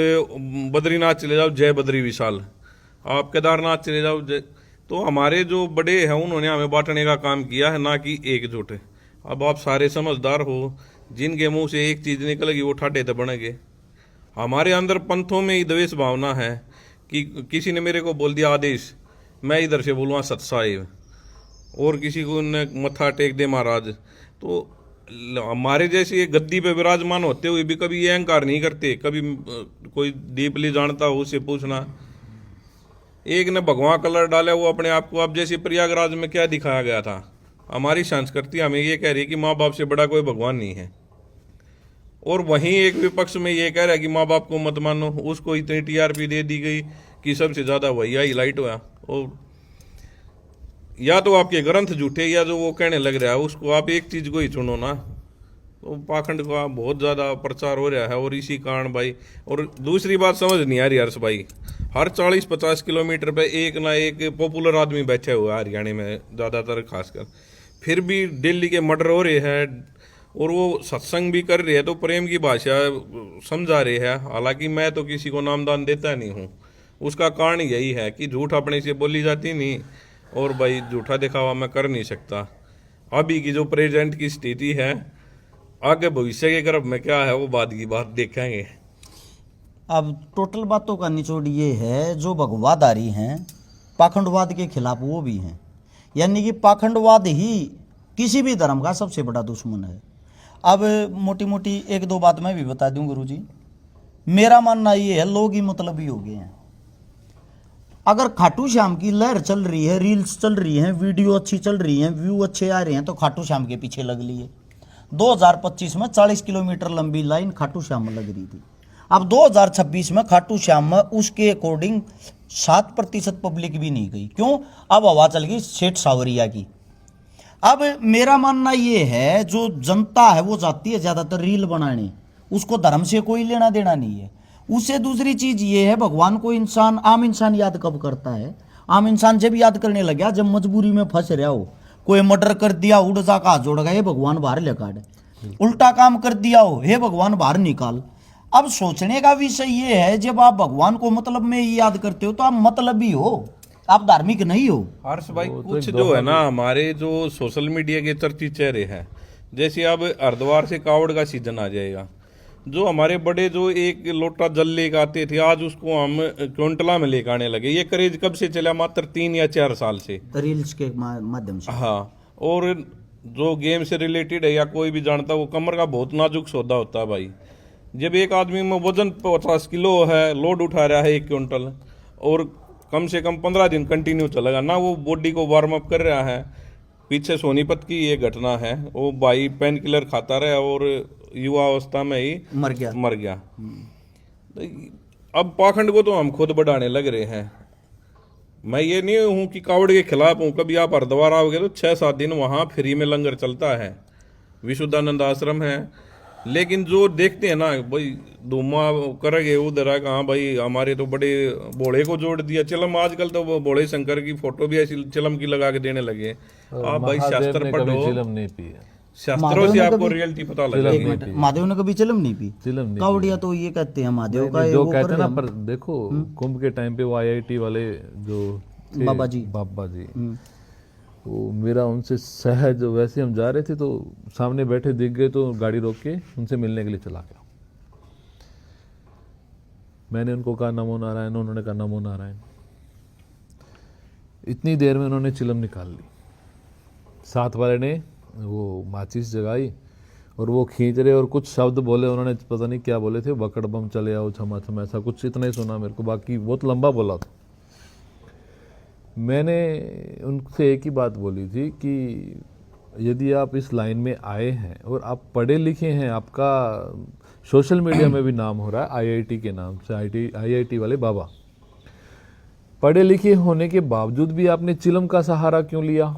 बद्रीनाथ चले जाओ, जय बद्री विशाल। आप केदारनाथ चले जाओ, जय। तो हमारे जो बड़े हैं उन्होंने हमें बांटने का काम किया है, ना कि एकजुट। अब आप सारे समझदार हो, जिनके मुंह से एक चीज निकलेगी वो ठाडे तो बनेंगे। हमारे अंदर पंथों में ही द्वेष भावना है कि किसी ने मेरे को बोल दिया आदेश, मैं इधर से बोलूँगा सतसाहिब, और किसी को ने मत्था टेक दे महाराज। तो हमारे जैसे गद्दी पे विराजमान होते हुए भी कभी ये अहंकार नहीं करते। कभी कोई डीपली जानता हो उससे पूछना। एक ने भगवा कलर डाला वो अपने आप को, अब जैसे प्रयागराज में क्या दिखाया गया था, हमारी संस्कृति हमें ये कह रही है कि माँ बाप से बड़ा कोई भगवान नहीं है, और वहीं एक विपक्ष में ये कह रहा है कि माँ बाप को मत मानो। उसको इतनी टीआरपी दे दी गई कि सबसे ज्यादा वही हाईलाइट हुआ। और या तो आपके ग्रंथ झूठे, या जो वो कहने लग रहा है उसको आप एक चीज को ही चुनो ना। तो पाखंड का बहुत ज्यादा प्रचार हो रहा है, और इसी कारण भाई। और दूसरी बात समझ नहीं आ रही हर्ष भाई, हर 40-50 किलोमीटर पे एक ना एक पॉपुलर आदमी बैठे हुआ है हरियाणा में ज्यादातर खासकर। फिर भी दिल्ली के मर्डर हो रहे हैं और वो सत्संग भी कर रहे हैं, तो प्रेम की भाषा समझा रहे हैं। हालांकि मैं तो किसी को नामदान देता नहीं हूँ। उसका कारण यही है कि झूठ अपने से बोली जाती नहीं, और भाई झूठा दिखावा मैं कर नहीं सकता। अभी की जो प्रेजेंट की स्थिति है, आगे भविष्य के गर्भ में क्या है वो बाद की बात देखेंगे। अब टोटल बातों का निचोड़ ये है, जो भगवादारी हैं पाखंडवाद के खिलाफ वो भी हैं। यानी कि पाखंडवाद ही किसी भी धर्म का सबसे बड़ा दुश्मन है। अब मोटी मोटी एक दो बात मैं भी बता दूं गुरुजी। मेरा मानना ये है, लोग ही मतलबी हो गए हैं। अगर खाटू श्याम की लहर चल रही है, रील्स चल रही हैं, वीडियो अच्छी चल रही हैं, व्यू अच्छे आ रहे हैं, तो खाटू श्याम के पीछे लग लिए। 2025 में 40 किलोमीटर लंबी लाइन खाटू श्याम में लग रही थी। अब 2026 में खाटू श्याम में उसके अकॉर्डिंग 7% पब्लिक भी नहीं गई। क्यों? अब हवा चल गई सेठ सावरिया की। अब मेरा मानना ये है, जो जनता है वो जाती है ज्यादातर रील बनाने, उसको धर्म से कोई लेना देना नहीं है। उससे दूसरी चीज ये है, भगवान को इंसान, आम इंसान याद कब करता है? आम इंसान जब याद करने लगा जब मजबूरी में फंस रहा हो। कोई मर्डर कर दिया, उड़ जा का जोड़ गए, भगवान बाहर ले काट। उल्टा काम कर दिया हो, हे भगवान बाहर निकाल। अब सोचने का विषय ये है, जब आप भगवान को मतलब में ही याद करते हो तो आप मतलबी हो, आप धार्मिक नहीं हो। हर्ष भाई कुछ जो है ना, हमारे जो सोशल मीडिया के चर्चित चेहरे हैं, जैसे अब हरिद्वार से कावड़ का सीजन आ जाएगा, जो हमारे बड़े जो एक लोटा जल लेकर आते थे, आज उसको हम क्विंटला में लेकर आने लगे। ये क्रेज कब से चला? मात्र 3 या 4 साल से, रील्स के माध्यम से। हाँ, और जो गेम से रिलेटेड है या कोई भी जानता है, वो कमर का बहुत नाजुक सौदा होता है भाई। जब एक आदमी में वजन 50 किलो है, लोड उठा रहा है 1 क्विंटल, और कम से कम 15 दिन कंटिन्यू चलेगा ना, वो बॉडी को वार्म अप कर रहा है। पीछे सोनीपत की ये घटना है, वो भाई पेन किलर खाता रहा और युवा अवस्था में ही मर गया। अब पाखंड को तो हम खुद बढ़ाने लग रहे हैं। मैं ये नहीं हूं कि कावड़ के खिलाफ हूं। कभी आप हरिद्वार आओगे तो 6-7 दिन वहां फ्री में लंगर चलता है, विशुद्धानंद आश्रम है। लेकिन जो देखते हैं ना भाई, धूमा करेंगे उधर है, कहाँ भाई हमारे तो बड़े भोले को जोड़ दिया। चिलम आजकल तो वो भोले शंकर की फोटो भी ऐसी चिलम की लगा के देने लगे। आप भाई शास्त्र पढ़ो, चिलम नहीं पी, शास्त्रों से आपको रियलिटी पता लगेगी। महादेव ने कभी चिलम नहीं पी। कावड़िया तो ये कहते हैं महादेव का, जो कहते हैं ना, पर देखो कुंभ के टाइम पे वो IIT वाले जो बाबा जी वो मेरा उनसे सहज, वैसे हम जा रहे थे तो सामने बैठे दिख गए, तो गाड़ी रोक के उनसे मिलने के लिए चला गया। मैंने उनको कहा नमो नारायण, उन्होंने कहा नमो नारायण। इतनी देर में उन्होंने चिलम निकाल ली। साथ वाले ने वो माचिस जगाई और वो खींच रहे और कुछ शब्द बोले, उन्होंने पता नहीं क्या बोले थे, बकड़ बम चले आओ छमा छमा, ऐसा कुछ इतना ही सुना मेरे को, बाकी बहुत लंबा बोला था। मैंने उनसे एक ही बात बोली थी कि यदि आप इस लाइन में आए हैं और आप पढ़े लिखे हैं, आपका सोशल मीडिया में भी नाम हो रहा है आईआईटी के नाम से, आईआईटी वाले बाबा, पढ़े लिखे होने के बावजूद भी आपने चिलम का सहारा क्यों लिया?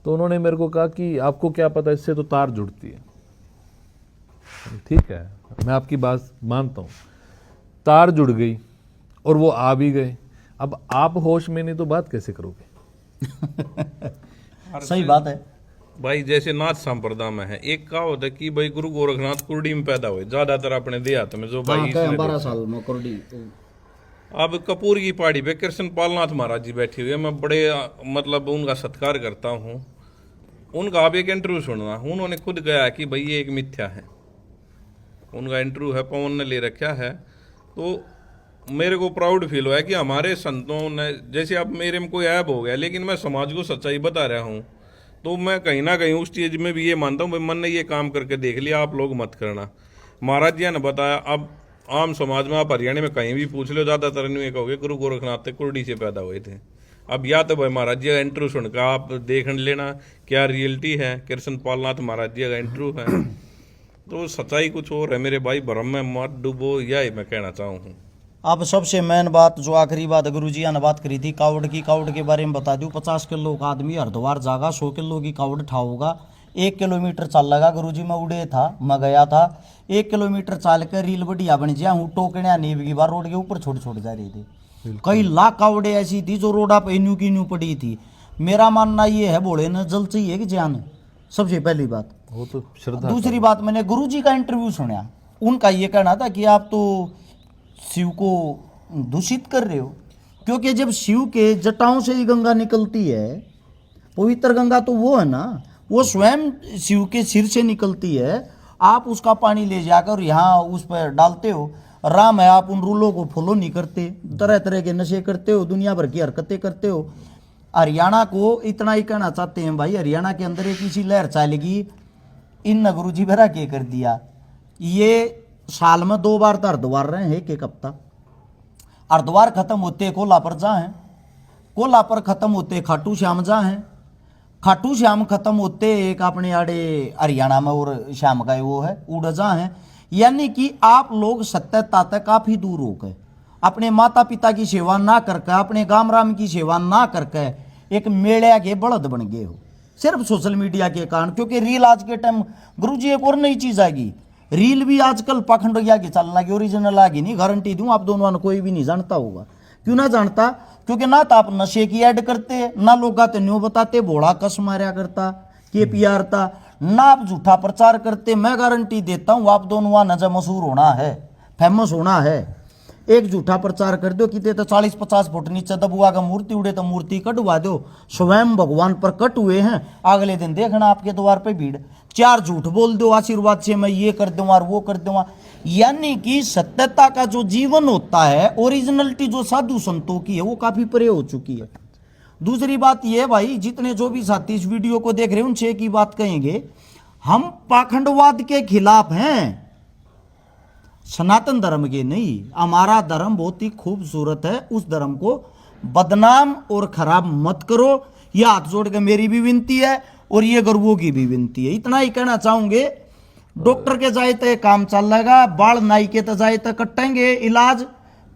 तो उन्होंने मेरे को कहा कि आपको क्या पता, इससे तो तार जुड़ती है। ठीक है, मैं आपकी बात मानता हूँ, तार जुड़ गई और वो आ भी गए। अब आप होश में नहीं तो बात कैसे करोगे? सही बात है भाई। जैसे नाथ संप्रदाय में है, एक कहावत है कि भाई गुरु गोरखनाथ कुर्डी में पैदा हुए, ज्यादातर अपने देहात में जो भाई इसने 12 साल में कुर्डी। अब कपूर की पहाड़ी पे कृष्ण पालनाथ महाराज जी बैठे हुए, मैं बड़े मतलब उनका सत्कार करता हूँ। उनका आप एक इंटरव्यू सुनना, उन्होंने खुद कहा कि भाई ये एक मिथ्या है। उनका इंटरव्यू है, पवन ने ले रखा है। तो मेरे को प्राउड फील हुआ है कि हमारे संतों ने, जैसे अब मेरे में कोई ऐब हो गया लेकिन मैं समाज को सच्चाई बता रहा हूँ, तो मैं कहीं ना कहीं उस चीज में भी ये मानता हूँ भाई मन ने ये काम करके देख लिया, आप लोग मत करना। महाराज जी ने बताया। अब आम समाज में आप हरियाणा में कहीं भी पूछ लो, ज्यादातर नहीं कहोगे गुरु गोरखनाथ थे कुर्डी से पैदा हुए थे। अब या तो भाई महाराज जी का इंटरव्यू सुनकर आप देख लेना क्या रियलिटी है, कृष्ण पालनाथ महाराज जी का इंटरव्यू है। तो सच्चाई कुछ और है मेरे भाई, भ्रम में मत डूबो, यही मैं कहना चाहूँ। अब सबसे मेन बात, जो आखिरी बात गुरुजी ने बात करी थी कावड़ की, कावड़ के बारे में बता दूं। 50 किलो का आदमी हरिद्वार जागा, 100 किलो की कावड़ उठाओगा, 1 किलोमीटर चल लगा। गुरुजी मैं उड़े था, मैं गया था, 1 किलोमीटर चाल कर रील बढ़िया बन जा हूँ। टोकड़िया नीब की बार रोड के ऊपर छोड़ छोड़ जा रही थी। कई लाख कावड़े ऐसी थी जो रोडा पे न्यू की न्यू पड़ी थी। मेरा मानना ये है, भोले न जल चाहिए कि जान, सबसे पहली बात। वो तो श्रद्धा। दूसरी बात, मैंने गुरुजी का इंटरव्यू सुना, उनका ये कहना था कि आप तो शिव को दूषित कर रहे हो, क्योंकि जब शिव के जटाओं से ही गंगा निकलती है, पवित्र गंगा तो वो है ना, वो स्वयं शिव के सिर से निकलती है। आप उसका पानी ले जाकर यहाँ उस पर डालते हो। राम है, आप उन रूलों को फॉलो नहीं करते, तरह तरह के नशे करते हो, दुनिया भर की हरकतें करते हो। हरियाणा को इतना ही कहना चाहते हैं भाई, हरियाणा के अंदर एक इसी लहर चलेगी, इन नगरू जी भरा के कर दिया। ये साल में 2 बार तो हरिद्वार रहे हैं, एक हफ्ता। हरिद्वार खत्म होते कोला पर जा हैं, कोला पर खत्म होते खाटू श्याम जा हैं, खाटू श्याम खत्म होते एक अपने आड़े हरियाणा में और श्याम का वो है उड़ जा हैं। यानी कि आप लोग सत्यता तक काफी दूर हो गए। अपने माता पिता की सेवा ना करके, अपने गाम राम की सेवा ना करके एक मेड़िया के बड़द बन गए हो, सिर्फ सोशल मीडिया के कारण। क्योंकि रील आज के टाइम गुरुजी एक और नई चीज आएगी, रील भी आजकल पाखंडिया की चलना की, ओरिजिनल आगे नहीं, गारंटी दूं आप दोनों कोई भी नहीं जानता होगा। क्यों ना जानता? क्योंकि ना तो आप नशे की ऐड करते, ना लोग आते न्यू बताते भोड़ा कस मारा करता KPR था, ना आप झूठा प्रचार करते। मैं गारंटी देता हूं आप दोनों न जब मशहूर होना है, फेमस होना है, एक झूठा प्रचार कर दो कि तो 40-50 फुट नीचे दबुआ का मूर्ति उड़े तो मूर्ति कटवा दो, स्वयं भगवान प्रकट हुए हैं, अगले दिन देखना आपके द्वार पे भीड़। 4 झूठ बोल दो आशीर्वाद से, मैं ये कर दूंगा और वो कर दूंगा। यानी कि सत्यता का जो जीवन होता है, ओरिजिनलिटी जो साधु संतों की है, वो काफी परे हो चुकी है। दूसरी बात ये भाई, जितने जो भी साथी इस वीडियो को देख रहे हैं उनसे एक ही बात कहेंगे, हम पाखंडवाद के खिलाफ हैं, सनातन धर्म के नहीं। हमारा धर्म बहुत ही खूबसूरत है, उस धर्म को बदनाम और खराब मत करो। यह हाथ जोड़ के मेरी भी विनती है और ये गुरुओं की भी विनती है। इतना ही कहना चाहूंगे, डॉक्टर के जाए तो काम चल रहेगा, बाल नाई के तो जाए तो कटेंगे, इलाज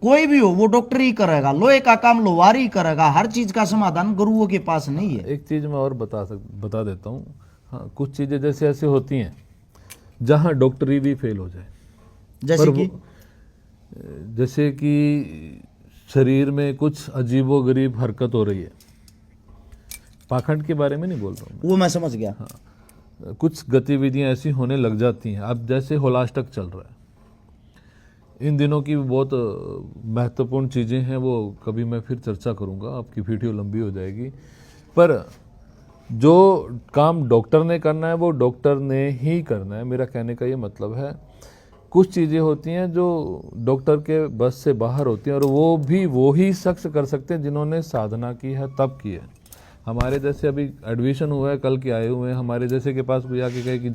कोई भी हो वो डॉक्टर ही करेगा, लोहे का काम लोहार ही करेगा, हर चीज का समाधान गुरुओं के पास नहीं है। एक चीज मैं और बता देता हूँ। हाँ, कुछ चीजें जैसे ऐसे होती हैं जहाँ डॉक्टरी भी फेल हो जाए, जैसे कि शरीर में कुछ अजीबोगरीब हरकत हो रही है। पाखंड के बारे में नहीं बोल रहा हूँ, वो मैं समझ गया। हाँ, कुछ गतिविधियां ऐसी होने लग जाती हैं। अब जैसे होलाष्टक चल रहा है, इन दिनों की बहुत महत्वपूर्ण चीज़ें हैं, वो कभी मैं फिर चर्चा करूंगा, आपकी वीडियो लंबी हो जाएगी। पर जो काम डॉक्टर ने करना है वो डॉक्टर ने ही करना है। मेरा कहने का ये मतलब है, कुछ चीज़ें होती हैं जो डॉक्टर के बस से बाहर होती हैं, और वो ही शख्स कर सकते हैं जिन्होंने साधना की है, तब की है। हमारे जैसे अभी एडमिशन हुआ है, कल के आए हुए हैं, हमारे जैसे के पास कोई आके कहे कि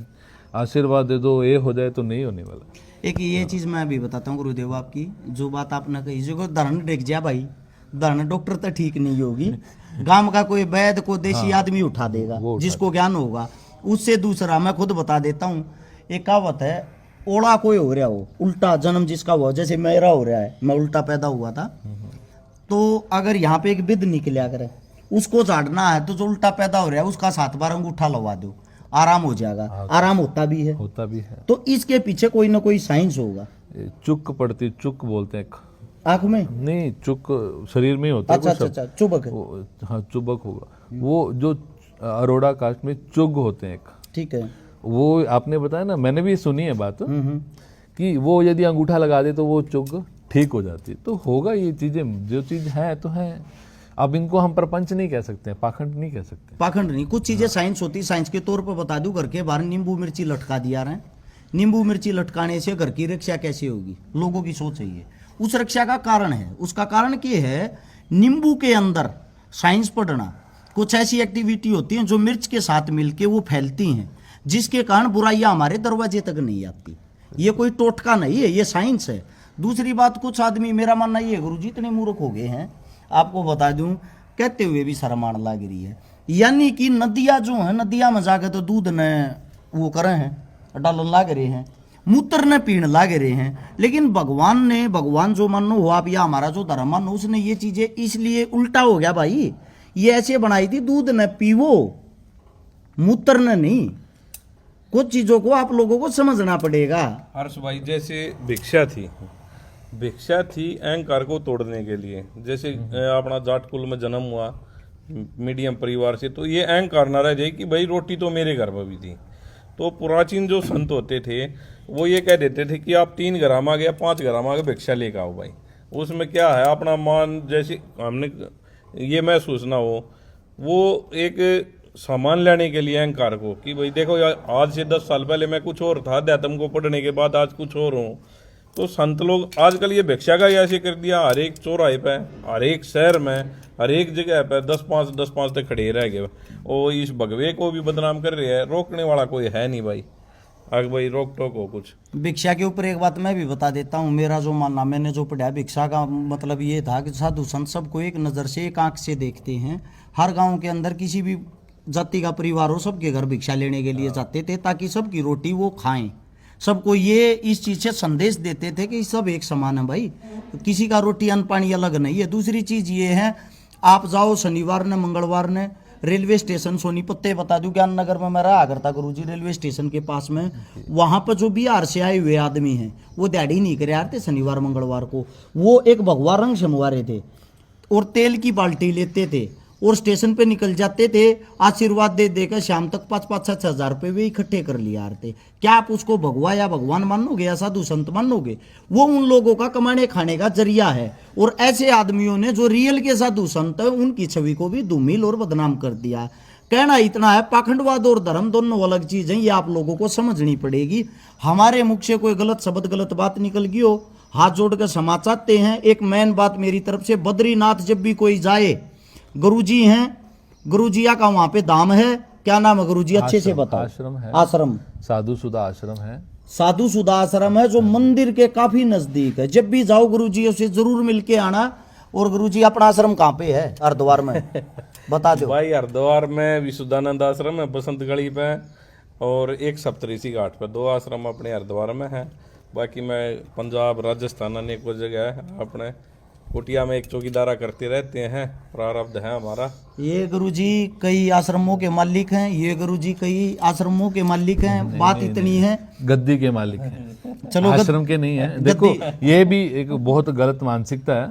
आशीर्वाद दे दो, ये हो जाए, तो नहीं होने वाला। एक ये चीज मैं भी बताता हूँ गुरुदेव, आपकी जो बात आपने कही, जो धरण डेग जा भाई, धरण डॉक्टर तो ठीक नहीं होगी, गांव का कोई वैद्य को देसी आदमी उठा देगा, जिसको ज्ञान होगा। उससे दूसरा मैं खुद बता देता हूँ, एक कहावत है, ओला कोई हो रहा हो, उल्टा जन्म जिसका हुआ, जैसे मेरा हो रहा है, मैं उल्टा पैदा हुआ था, तो अगर यहाँ पे एक विद निकला करे, उसको झाड़ना है तो जो उल्टा पैदा हो रहा है उसका 7 बार अंगूठा लगा दो, आराम हो जाएगा। आराम होता भी है, तो इसके पीछे कोई ना कोई साइंस होगा। चुक पड़ती, चुक बोलते हैं आंख में, नहीं चुक शरीर में होता है। अच्छा, चुबक। हाँ चुबक होगा, वो जो अरोड़ा कास्ट में चुग होते हैं, ठीक है, वो आपने बताया ना, मैंने भी सुनी है बात कि वो यदि अंगूठा लगा दे तो वो चुग ठीक हो जाती है। तो होगा, ये चीजें जो चीज है तो है। अब इनको हम प्रपंच नहीं कह सकते, पाखंड नहीं कह सकते। पाखंड नहीं, कुछ चीजें साइंस होती, साइंस के तौर पर बता दूं, घर के बाहर नींबू मिर्ची लटका दिया रहे, नींबू मिर्ची लटकाने से घर की रक्षा कैसे होगी, लोगों की सोच है ये। उस रक्षा का कारण है, उसका कारण क्या है, नींबू के अंदर साइंस पढ़ना, कुछ ऐसी एक्टिविटी होती है जो मिर्च के साथ मिलके वो फैलती हैं, जिसके कारण बुराइयां हमारे दरवाजे तक नहीं आती। ये कोई टोटका नहीं है, ये साइंस है। दूसरी बात, कुछ आदमी, मेरा मानना ये है गुरुजी इतने मूर्ख हो गए हैं, आपको बता दूं, कहते हुए भी शर्म आने लग रही है। यानी कि नदियां जो है, नदियां में जाकर तो दूध ने वो करे हैं, डालन लाग रहे हैं, मूत्र ने पीण लाग रहे हैं, लेकिन भगवान जो मानो हो आप, या हमारा जो धर्म मानो, उसने ये चीजें इसलिए उल्टा हो गया भाई, ये ऐसे बनाई थी, दूध न पीवो, मूत्र ने नहीं। कुछ चीजों को आप लोगों को समझना पड़ेगा। हर्ष भाई, जैसे भिक्षा थी अहंकार को तोड़ने के लिए। जैसे अपना जाट कुल में जन्म हुआ, मीडियम परिवार से, तो ये अहंकार ना रह जाए कि भाई रोटी तो मेरे घर में भी थी। तो प्राचीन जो संत होते थे वो ये कह देते थे कि आप 3 ग्राम आ गया, 5 ग्राम आ गया, भिक्षा लेकर आओ भाई। उसमें क्या है, अपना मान, जैसे हमने ये महसूस ना हो, वो एक सामान लेने के लिए अहंकार को, कि भाई देखो यार, आज से 10 साल पहले मैं कुछ और था, अध्यात्म को पढ़ने के बाद आज कुछ और हूँ। तो संत लोग आजकल ये भिक्षा का ऐसे कर दिया, हर एक चौराहे पे, हर एक शहर में, हर एक जगह पे 10-5 तक खड़े रह गए, और इस भगवे को भी बदनाम कर रहे हैं। रोकने वाला कोई है नहीं भाई, अगर भाई रोक टोक हो कुछ। भिक्षा के ऊपर एक बात मैं भी बता देता हूँ, मेरा जो मानना, मैंने जो पढ़ा, भिक्षा का मतलब ये था कि साधु संत सबको एक नज़र से, एक आंख से देखते हैं। हर गांव के अंदर किसी भी जाति का परिवार हो, सबके घर भिक्षा लेने के लिए जाते थे, ताकि सबकी रोटी वो खाएं। सबको ये इस चीज़ से संदेश देते थे कि सब एक समान है भाई, किसी का रोटी अन्न पानी अलग नहीं है। दूसरी चीज़ ये है, आप जाओ शनिवार ने, मंगलवार ने रेलवे स्टेशन सोनीपत्ते, बता दूं, ज्ञान नगर में मैं रहा करता गुरुजी, रेलवे स्टेशन के पास में, वहाँ पर जो बिहार से आए हुए आदमी हैं वो दिहाड़ी नहीं करे यार थे छनिवार मंगलवार को। वो एक भगवा रंग शमवारे थे और तेल की बाल्टी लेते थे और स्टेशन पे निकल जाते थे, आशीर्वाद दे देकर शाम तक 5-5-6 हजार रुपये वे इकट्ठे कर लिया थे। क्या आप उसको भगवा या भगवान मानोगे या साधु संत मानोगे? वो उन लोगों का कमाने खाने का जरिया है। और ऐसे आदमियों ने जो रियल के साधु संत है उनकी छवि को भी धूमिल और बदनाम कर दिया। कहना इतना है, पाखंडवाद और धर्म दोनों अलग चीज है, ये आप लोगों को समझनी पड़ेगी। हमारे मुख से कोई गलत शब्द गलत बात निकल गई हो, हाथ जोड़ कर क्षमा चाहते हैं। एक मेन बात मेरी तरफ से, बद्रीनाथ जब भी कोई जाए, गुरुजी हैं, गुरुजिया का वहां पे धाम है, क्या नाम है गुरुजी, अच्छे से बताओ। आश्रम है, आश्रम साधु सुधा आश्रम है, साधु सुधा आश्रम है, जो मंदिर के काफी नजदीक है। जब भी जाओ गुरुजी से जरूर मिलके आना। और गुरुजी अपना आश्रम कहाँ पे है? हरिद्वार में बता दो भाई। हरिद्वार में विशुद्धानंद आश्रम है बसंत गली पे, और एक सप्तऋषि घाट पे, 2 आश्रम अपने हरिद्वार में है। बाकी मैं पंजाब, राजस्थान अनेक जगह है। अपने कुटिया में एक चौकीदारा करते रहते हैं, प्रारब्ध है हमारा। ये गुरुजी कई आश्रमों के मालिक हैं, ये गुरुजी कई आश्रमों के मालिक हैं। बात इतनी है, गद्दी के मालिक हैं, चलो आश्रम के नहीं है। देखो ये भी एक बहुत गलत मानसिकता है।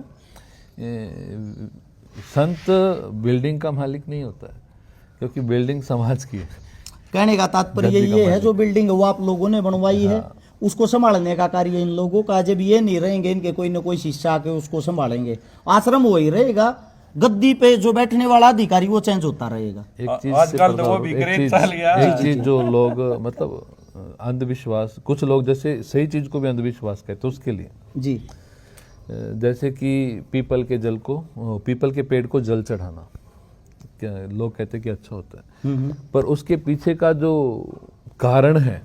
संत बिल्डिंग का मालिक नहीं होता है, क्योंकि बिल्डिंग समाज की है। कहने का तात्पर्य ये है, जो बिल्डिंग वो आप लोगों ने बनवाई है, उसको संभालने का कार्य इन लोगों का। जब ये नहीं रहेंगे, इनके कोई न कोई शिष्य आके उसको संभालेंगे, आश्रम वही रहेगा। गद्दी पे जो बैठने वाला अधिकारी वो चेंज होता रहेगा। एक चीज आजकल तो वो भी ग्रेट चल गया। एक चीज जो लोग मतलब अंधविश्वास, कुछ लोग जैसे सही चीज को भी अंधविश्वास कहते हैं, उसके लिए जी जैसे कि पीपल के पेड़ को जल चढ़ाना, क्या लोग कहते हैं कि अच्छा होता है, पर उसके पीछे का जो कारण है,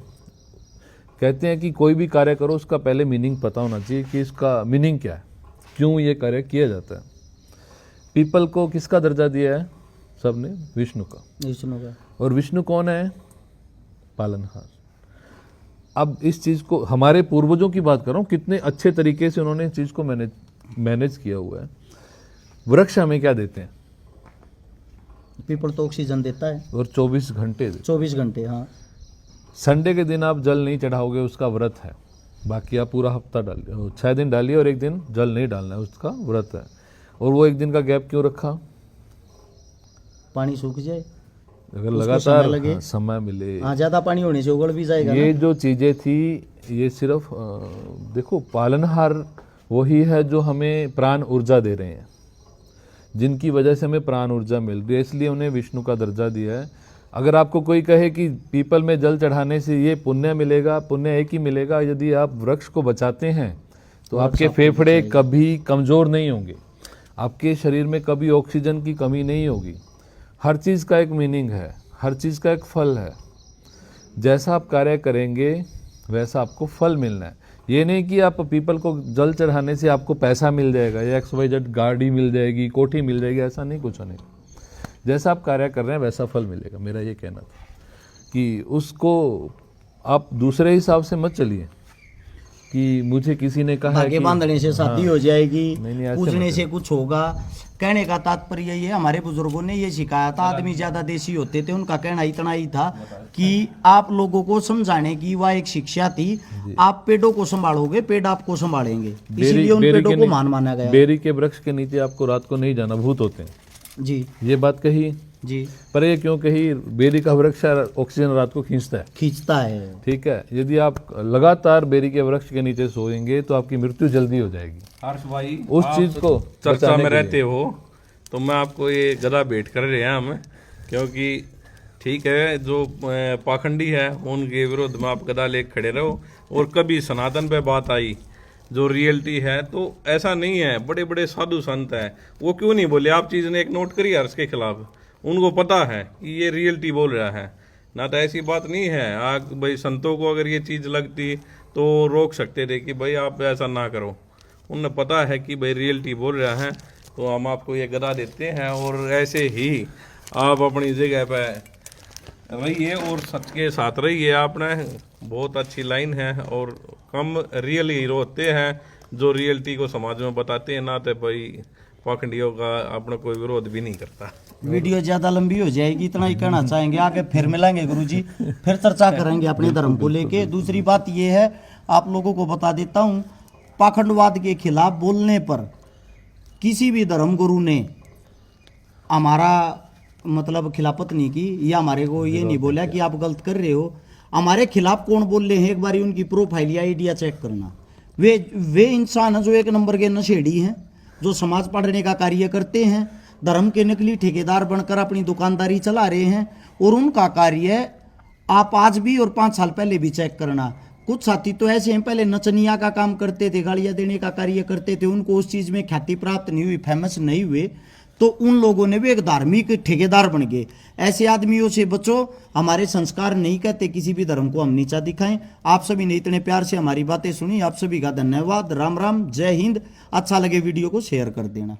कहते हैं कि कोई भी कार्य करो उसका पहले मीनिंग पता होना चाहिए कि इसका मीनिंग क्या है, क्यों ये कार्य किया जाता है। पीपल को किसका दर्जा दिया है सबने? विष्णु का। विष्णु का। और विष्णु कौन है? पालनहार। अब इस चीज को, हमारे पूर्वजों की बात कर रहा हूं, कितने अच्छे तरीके से उन्होंने इस चीज को मैनेज किया हुआ है। वृक्ष हमें क्या देते हैं? पीपल तो ऑक्सीजन देता है और 24 घंटे देते। 24 घंटे। हाँ, संडे के दिन आप जल नहीं चढ़ाओगे, उसका व्रत है। बाकी आप पूरा हफ्ता डालिए, 6 दिन डालिए और एक दिन जल नहीं डालना है, उसका व्रत है। और वो एक दिन का गैप क्यों रखा? पानी सूख जाए, अगर उसको लगातार समय लगे। समय मिले। हाँ, ज्यादा पानी होने से उगड़ भी जाएगा ये ना। जो चीजें थी, ये सिर्फ देखो, पालनहार वही है जो हमें प्राण ऊर्जा दे रहे हैं, जिनकी वजह से हमें प्राण ऊर्जा मिल रही है, इसलिए उन्हें विष्णु का दर्जा दिया है। अगर आपको कोई कहे कि पीपल में जल चढ़ाने से ये पुण्य मिलेगा, पुण्य एक ही मिलेगा यदि आप वृक्ष को बचाते हैं, तो आपके फेफड़े कभी कमजोर नहीं होंगे, आपके शरीर में कभी ऑक्सीजन की कमी नहीं होगी। हर चीज़ का एक मीनिंग है, हर चीज़ का एक फल है। जैसा आप कार्य करेंगे वैसा आपको फल मिलना है। ये नहीं कि आप पीपल को जल चढ़ाने से आपको पैसा मिल जाएगा या XYZ गाड़ी मिल जाएगी, कोठी मिल जाएगी, ऐसा नहीं, कुछ नहीं। जैसा आप कार्य कर रहे हैं वैसा फल मिलेगा। मेरा ये कहना था कि उसको आप दूसरे हिसाब से मत चलिए कि मुझे किसी ने कहा है धागे कि बांधने से शादी हो जाएगी, नहीं, ऐसे पूछने मत से कुछ होगा। कहने का तात्पर्य ये, हमारे बुजुर्गों ने ये सिखाया था। आदमी ज्यादा देसी होते थे, उनका कहना इतना ही था कि आप लोगों को समझाने की वह एक शिक्षा थी। आप पेड़ों को संभालोगे, पेड़ आपको संभालेंगे, इसीलिए उन पेड़ों को मान माना गया। बेरी के वृक्ष के नीचे आपको रात को नहीं जाना, भूत होते हैं जी, ये बात कही जी। पर ये क्यों कही? बेरी का वृक्ष ऑक्सीजन रात को खींचता है। ठीक है, यदि आप लगातार बेरी के वृक्ष के नीचे सोएंगे तो आपकी मृत्यु जल्दी हो जाएगी। हर्ष भाई, उस चीज को चर्चा में रहते हो तो मैं आपको ये गदा भेंट कर रहे हैं हम, क्योंकि ठीक है, जो पाखंडी है उनके विरोध में आप गदा लेकर खड़े रहो। और कभी सनातन पे बात आई, जो रियलिटी है, तो ऐसा नहीं है। बड़े बड़े साधु संत हैं, वो क्यों नहीं बोले? आप चीज ने एक नोट करी हर्ष के खिलाफ, उनको पता है कि ये रियलिटी बोल रहा है ना, तो ऐसी बात नहीं है। आग भाई, संतों को अगर ये चीज लगती तो रोक सकते थे कि भाई आप ऐसा ना करो। उन्हें पता है कि भाई रियलिटी बोल रहा है, तो हम आपको ये गदा देते हैं। और ऐसे ही आप अपनी जगह पे रहिए और सच के साथ रहिए। आपने बहुत अच्छी लाइन है, और कम रियल हीरो होते हैं जो रियलिटी को समाज में बताते हैं, ना तो भाई पाखंडियों का अपना कोई विरोध भी नहीं करता। वीडियो ज्यादा लंबी हो जाएगी, इतना ही कहना चाहेंगे। आगे फिर मिलेंगे गुरुजी, फिर चर्चा करेंगे अपने धर्म को लेके। दूसरी बात ये है, आप लोगों को बता देता हूँ, पाखंडवाद के खिलाफ बोलने पर किसी भी धर्म गुरु ने हमारा मतलब खिलाफत नहीं की, या हमारे को ये नहीं बोला कि आप गलत कर रहे हो। हमारे खिलाफ कौन बोल रहे हैं, एक बार उनकी प्रोफाइल या आइडिया चेक करना। वे इंसान हैं जो एक नंबर के नशेड़ी हैं, जो समाज पाड़ने का कार्य करते हैं, धर्म के नकली ठेकेदार बनकर अपनी दुकानदारी चला रहे हैं। और उनका कार्य आप आज भी और 5 साल पहले भी चेक करना। कुछ साथी तो ऐसे हैं, पहले नचनिया का काम करते थे, गालियां देने का कार्य करते थे, उनको उस चीज में ख्याति प्राप्त नहीं हुई, फेमस नहीं हुए, तो उन लोगों ने भी एक धार्मिक ठेकेदार बन गए। ऐसे आदमियों से बचो। हमारे संस्कार नहीं कहते किसी भी धर्म को हम नीचा दिखाएं। आप सभी ने इतने प्यार से हमारी बातें सुनी, आप सभी का धन्यवाद। राम राम, जय हिंद। अच्छा लगे वीडियो को शेयर कर देना।